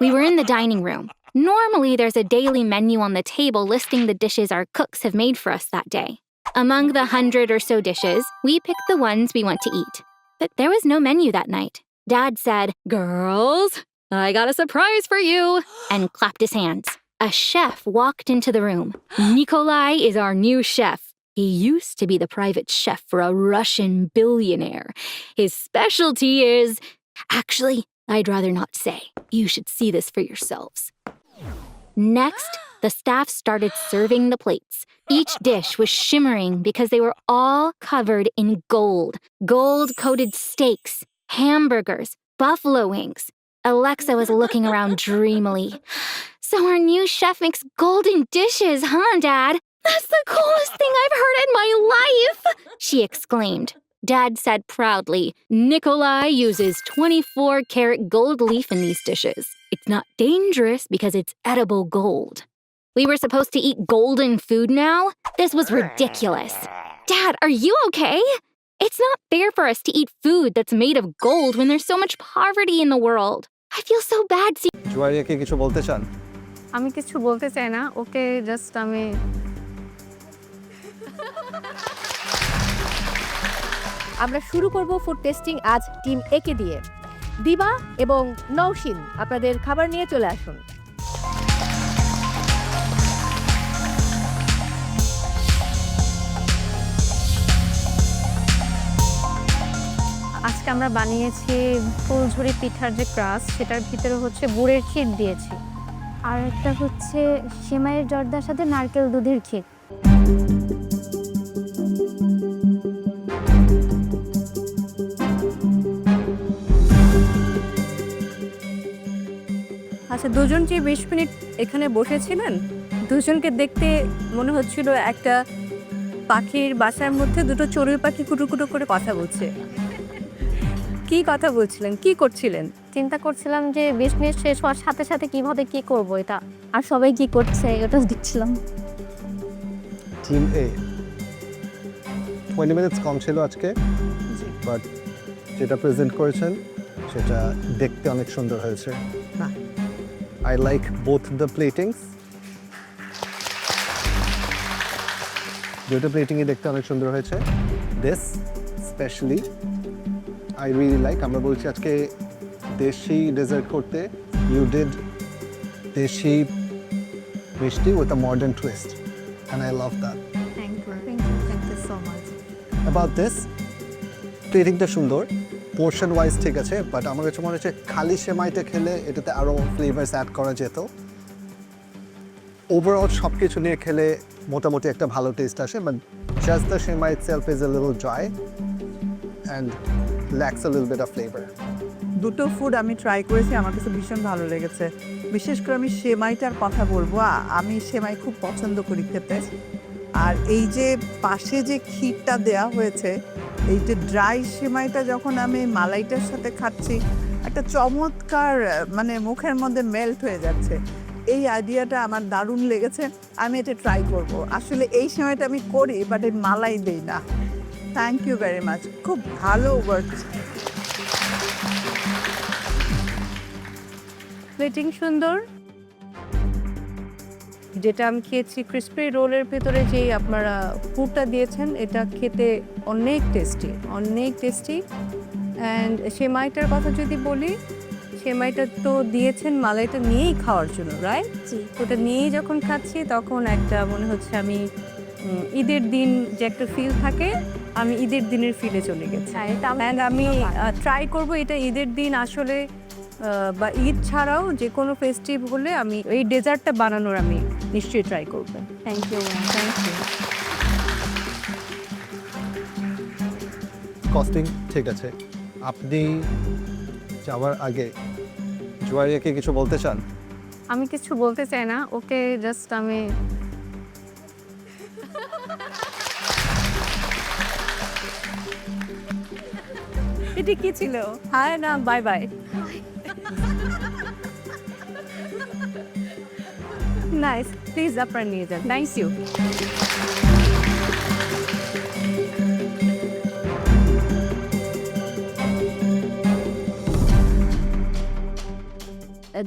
We were in the dining room. Normally, there's a daily menu on the table listing the dishes our cooks have made for us that day. Among the 100 or so dishes, we picked the ones we want to eat. But there was no menu that night. Dad said, "Girls, I got a surprise for you," and clapped his hands. A chef walked into the room. Nikolai is our new chef. He used to be the private chef for a Russian billionaire. His specialty is... Actually, I'd rather not say. You should see this for yourselves. Next, the staff started serving the plates. Each dish was shimmering because they were all covered in gold. Gold-coated steaks, hamburgers, buffalo wings. Alexa was looking around dreamily. "So our new chef makes golden dishes, huh, Dad? That's the coolest thing I've heard in my life!" she exclaimed. Dad said proudly, "Nikolai uses 24-karat gold leaf in these dishes. It's not dangerous because it's edible gold." We were supposed to eat golden food now? This was ridiculous. Dad, are you okay? It's not fair for us to eat food that's made of gold when there's so much poverty in the world. I feel so bad seeing... জুয়ারিয়াকে কিছু বলতে চান? আমি কিছু বলতে চাই না, ওকে just আমি আমরা শুরু করব ফুড টেস্টিং আজ টিম এ কে দিয়ে। দিবা এবং নওশিন আপনাদের খাবার নিয়ে চলে আসুন। আমরা বানিয়েছি ফুলঝুরি পিঠার যে ক্রাস্ট, সেটার ভিতরে হচ্ছে গুড়ের ক্ষীর দিয়েছি। আর একটা হচ্ছে সেমাইয়ের জর্দার সাথে নারকেল দুধের ক্ষীর। আচ্ছা, দুজন যে 20 মিনিট এখানে বসেছিলেন, দুজনকে দেখতে মনে হচ্ছিল একটা পাখির বাসার মধ্যে দুটো চড়ুই পাখি কুটুকুটু করে কথা বলছে। কি কথা বলছিলেন, কি করছিলেন? চিন্তা করছিলাম যে 20 মিনিট শেষ হওয়ার সাথে সাথে কিভাবে কি করব এটা, আর সবাই কি করছে এটা দেখছিলাম। টিম এ 20 মিনিটস কম ছিল আজকে, বাট যেটা প্রেজেন্ট করেছেন সেটা দেখতে অনেক সুন্দর হয়েছে। I like both the platings. দুটো প্লেটিংই দেখতে অনেক সুন্দর হয়েছে। This especially I really like. আমরা বলছি আজকে দেশি ডেজার্ট করতে, you did দেশি মিষ্টি with a modern twist, and I love that. Thank you so much. About this, প্লেটিংটা সুন্দর, পোর্শন ওয়াইজ ঠিক আছে, বাট আমার কাছে মনে হচ্ছে খালি সেমাইটা খেলে এটাতে আরও ফ্লেভার্স অ্যাড করা যেত। ওভারঅল সব কিছু নিয়ে খেলে মোটামুটি একটা ভালো টেস্ট আসে, but just the semai itself is a little dry and lacks a little bit of flavour. দুটো ফুড আমি ট্রাই করেছি, আমার কাছে ভীষণ ভালো লেগেছে। বিশেষ করে আমি সেমাইটার কথা বলবো, আমি সেমাই খুব পছন্দ করি খেতে। আর এই যে পাশে যে ক্ষীরটা দেয়া হয়েছে, এই যে ড্রাই সেমাইটা যখন আমি মালাইটার সাথে খাচ্ছি, একটা চমৎকার মানে মুখের মধ্যে মেল্ট হয়ে যাচ্ছে। এই আইডিয়াটা আমার দারুণ লেগেছে, আমি এটা ট্রাই করব। আসলে এই সেমাইটা আমি করি, বাট এই মালাই দেই না। থ্যাংক ইউ ভেরি মাচ, খুব ভালো ওয়ার্ক। প্লেটিং সুন্দর। যেটা আমি খেয়েছি ক্রিসপি রোলের ভেতরে যেই আপনারা ফুডটা দিয়েছেন, এটা খেতে অনেক টেস্টি, অনেক টেস্টি। অ্যান্ড সেমাইটার কথা যদি বলি, সেমাইটা তো দিয়েছেন মালাইটা নিয়েই খাওয়ার জন্য, রাইট? জি। ওটা নিয়েই যখন খাচ্ছি তখন একটা মনে হচ্ছে আমি ঈদের দিন যে একটা ফিল থাকে, আমি ঈদের দিনের ফিলে চলে গেছি। অ্যান্ড আমি ট্রাই করব এটা ঈদের দিন আসলে বা ঈদ ছাড়াও যে কোনো ফেস্টিভ হলে আমি এই ডেজার্টটা বানানোর আমি নিশ্চয়ই ট্রাই করব। Thank you, thank you. Costing ঠিক আছে। আপনি যাওয়ার আগে জুয়ারিয়াকে কিছু বলতে চান? আমি কিছু বলতে চাই না, ওকে জাস্ট আমি এটা কি ছিল? হাই না বাই বাই। নাইস, প্লিজ আপনার নিয়ে যান। Thank you.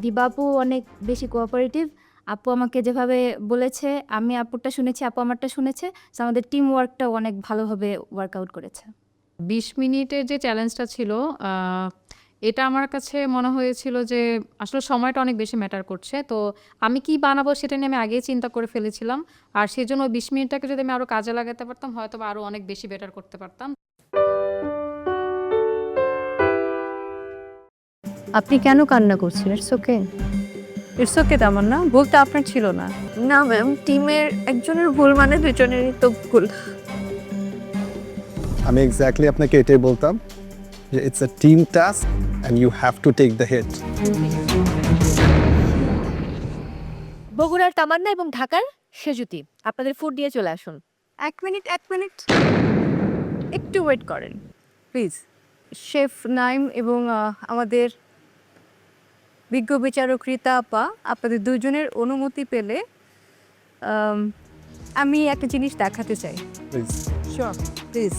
দিবাপু অনেক বেশি কোঅপারেটিভ। আপু আমাকে যেভাবে বলেছে, আমি আপুরটা শুনেছি, আপু আমারটা শুনেছে, আমাদের টিম ওয়ার্কটাও অনেক ভালোভাবে ওয়ার্কআউট করেছে। 20 মিনিটের যে চ্যালেঞ্জটা ছিল, এটা আমার কাছে মনে হয়েছিল যে আসলে সময়টা অনেক বেশি ম্যাটার করছে। তো আমি কি বানাবো সেটা নিয়ে আমি আগেই চিন্তা করে ফেলেছিলাম, আর সেই জন্য 20 মিনিটটাকে যদি আমি আরও কাজে লাগাতে পারতাম, হয়তো বা আরও অনেক বেশি বেটার করতে পারতাম। আপনি কেন কান্না করছেন? It's okay, it's okay. তেমন না, ভুলটা আপনার ছিল না। না ম্যাম, টিমের একজনের ভুল মানে দুজনেরই তো ভুল। আমি এক্স্যাক্টলি আপনাকে এটাই বলতাম যে it's a team task and you have to take the heat. বগুড়ার তামান্না এবং ঢাকার সেজুতি, আপনাদের ফুড দিয়ে চলে আসুন। এক মিনিট, একটু ওয়েট করেন প্লিজ। শেফ নাইম এবং আমাদের বিজ্ঞ বিচারক রীতা আপা, আপনাদের দুজনের অনুমতি পেলে আমি একটা জিনিস দেখাতে চাই। প্লিজ। Sure, please.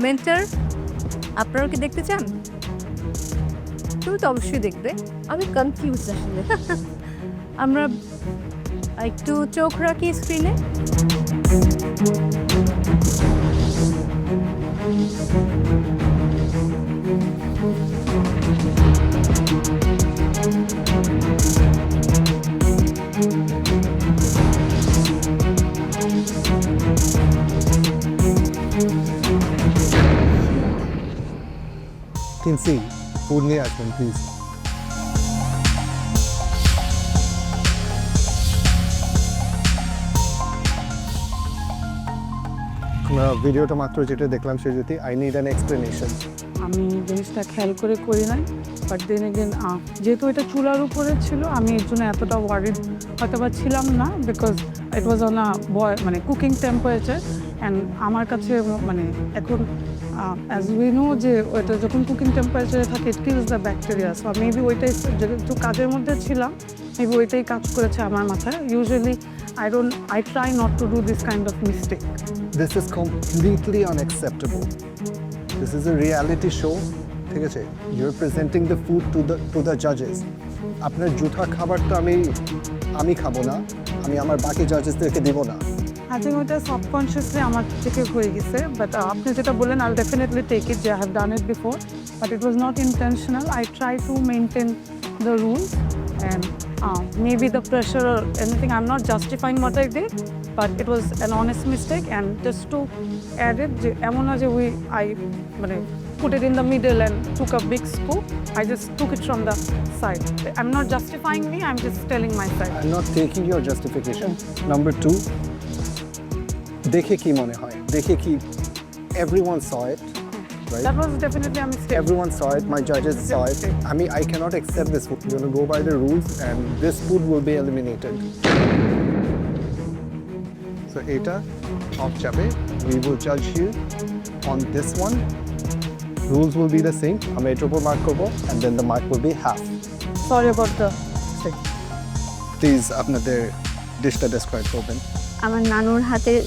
মেন্টর, আপনারাও কি দেখতে চান? তুমি তো অবশ্যই দেখবে। আমি কনফিউজ আসলে। আমরা একটু চোখ রাখি স্ক্রিনে। কিনসি ফুড নিয়ে আসবেন প্লিজ। আমরা ভিডিওটা মাত্র যেটা দেখলাম সেজন্য আই নিড অ্যান এক্সপ্লেনেশন। আমি জিনিসটা খেয়াল করে করি নাই, বাট দেন এগেন যেহেতু এটা চুলার উপরে ছিল আমি এর জন্য এতটা ওয়ারিড হয়তো বা ছিলাম না, বিকজ ইট ওয়াজ অন মানে কুকিং টেম্পারেচার। অ্যান্ড আমার কাছে মানে এখন অ্যাজ উই নো যে ওইটা যখন কুকিং টেম্পারেচারে থাকে it kills the bacteria. So maybe ওইটাই যেহেতু কাজের মধ্যে ছিলাম, মেবি ওইটাই কাজ করেছে আমার মাথায়। Usually I try not to do this kind of mistake. This is completely unacceptable. This is a reality show. ঠিক আছে, you're presenting the food to the judges. আপনার জুঠা খাবারটা আমি খাবো না, আমি আমার বাকি জাজেসদেরকে দিব না। I think ওইটা সাবকনশিয়াসলি আমার থেকে হয়ে গেছে, বাট আপনি যেটা বললেন I'll definitely take it, I have done it before, but it was not intentional. I try to maintain the rules and maybe the pressure or anything, I'm not justifying what I did, but it was an honest mistake. And just to add it, এমন না যে I put it in the middle and took a big scoop. I just took it from the side. I'm not justifying me, I'm just telling my side. I'm not taking your justification. Number 2, দেখে কি মনে হয়, দেখে কি everyone saw it, right? That was definitely a mistake. Everyone saw it, my judges saw it. I cannot accept this food. We're going to go by the rules and this food will be eliminated. So এটা off যাবে. We will judge you on this one. Rules will be the same. আমরা এটার উপর mark করবো and then the mark will be half. Sorry about the mistake. Please আপনাদের ডিশটা describe করবেন। আমার নানুর হাতের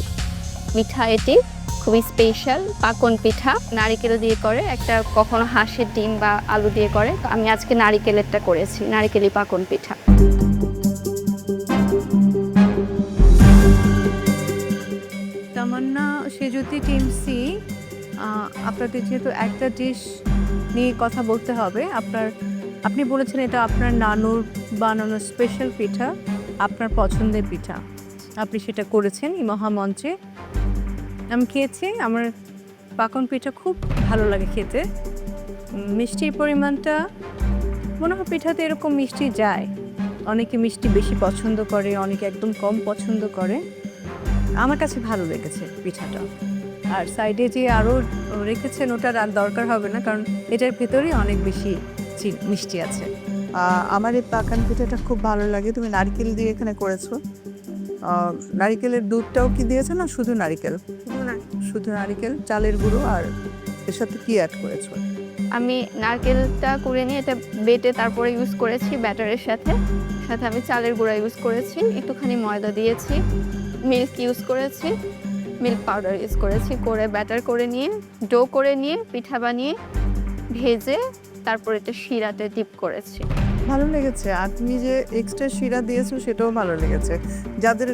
পিঠা এটি খুবই স্পেশাল পাকন পিঠা, নারিকেল দিয়ে করে, একটা কখনো হাঁসের ডিম বা আলু দিয়ে করে। তো আমি আজকে নারিকেলেরটা করেছি, নারিকেলি পাকন পিঠা। তামান্না সেজুতি টিম সি, আপনাদের যেহেতু একটা ডিশ নিয়ে কথা বলতে হবে, আপনি বলেছেন এটা আপনার নানুর বানানো স্পেশাল পিঠা, আপনার পছন্দের পিঠা, আপনি সেটা করেছেন এই মহামঞ্চে। আমি খেয়েছি, আমার পাকন পিঠা খুব ভালো লাগে খেতে। মিষ্টির পরিমাণটা মনে হয় পিঠাতে এরকম মিষ্টি যায়, অনেকে মিষ্টি বেশি পছন্দ করে, অনেকে একদম কম পছন্দ করে। আমার কাছে ভালো লেগেছে পিঠাটা। আর সাইডে যে আরও রেখেছেন ওটার আর দরকার হবে না, কারণ এটার ভেতরেই অনেক বেশি মিষ্টি আছে। আমার এই পাকান পিঠাটা খুব ভালো লাগে। তুমি নারকেল দিয়ে এখানে করেছো, নারিকেলের দুধটাও কি দিয়েছো না শুধু নারিকেল? শুধু নারিকেল, চালের গুঁড়ো, আর এর সাথে কি অ্যাড করেছো? আমি নারকেলটা করে নিয়ে এটা বেটে তারপরে ইউজ করেছি ব্যাটারের সাথে আমি চালের গুঁড়া ইউজ করেছি, একটুখানি ময়দা দিয়েছি, মিল্ক ইউজ করেছি, মিল্ক পাউডার ইউজ করেছি, করে ব্যাটার করে নিয়ে ডো করে নিয়ে পিঠা বানিয়ে ভেজে তারপর এটা শিরাতে ডিপ করেছি। ভালো লেগেছে। আর তুমি যে এক্সট্রা শিরা দিয়েছো সেটাও ভালো লেগেছে।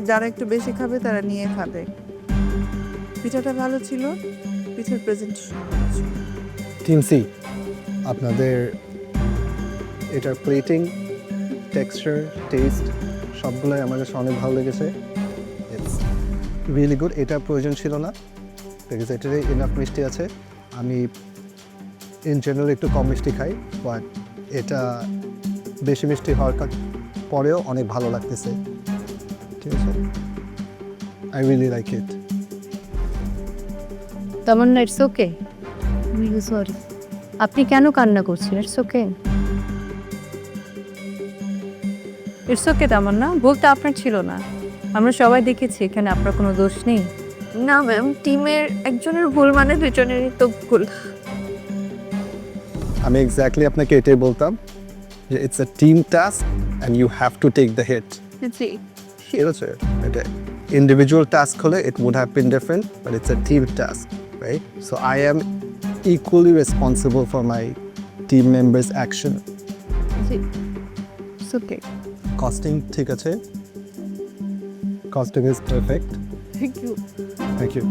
যারা একটু বেশি খাবে তারা নিয়ে খাবে। পিঠাটা ভালো ছিল, পিঠার প্রেজেন্টেশন ভালো ছিল। টিম সি, আপনাদের এটার প্লেটিং, টেক্সচার, টেস্ট সবগুলোই আমার কাছে অনেক ভালো লেগেছে। It's really good. এটা প্রয়োজন ছিল না, বিকজ এটারে ইনাফ মিষ্টি আছে। আমি ইন জেনারেল একটু কম মিষ্টি খাই, বাট এটা বেশি মিষ্টি হওয়ার পরেও অনেক ভালো লাগতেছে। ঠিক আছে, I really like it. Tamanna, it's okay, sorry. আপনি কেন কান্না করছেন? ইটস ওকে, ইটস ওকে তামান্না, বলতে আপনার ছিল না, আমরা সবাই দেখেছি এখানে আপনার কোনো দোষ নেই। না ম্যাম, টিমের একজনের ভুল মানে দুজনেরই তো ভুল। আমি এক্স্যাক্টলি আপনাকে এটাই বলতাম যে it's a team task and you have to take the heat. জি, ঠিক আছে, এটা ইন্ডিভিজুয়াল টাস্ক হলে it would have been different, but it's a team task, right? So I am equally responsible for my team members' action. জি, it's okay. Costing ঠিক আছে, costing is perfect. Thank you. Thank you.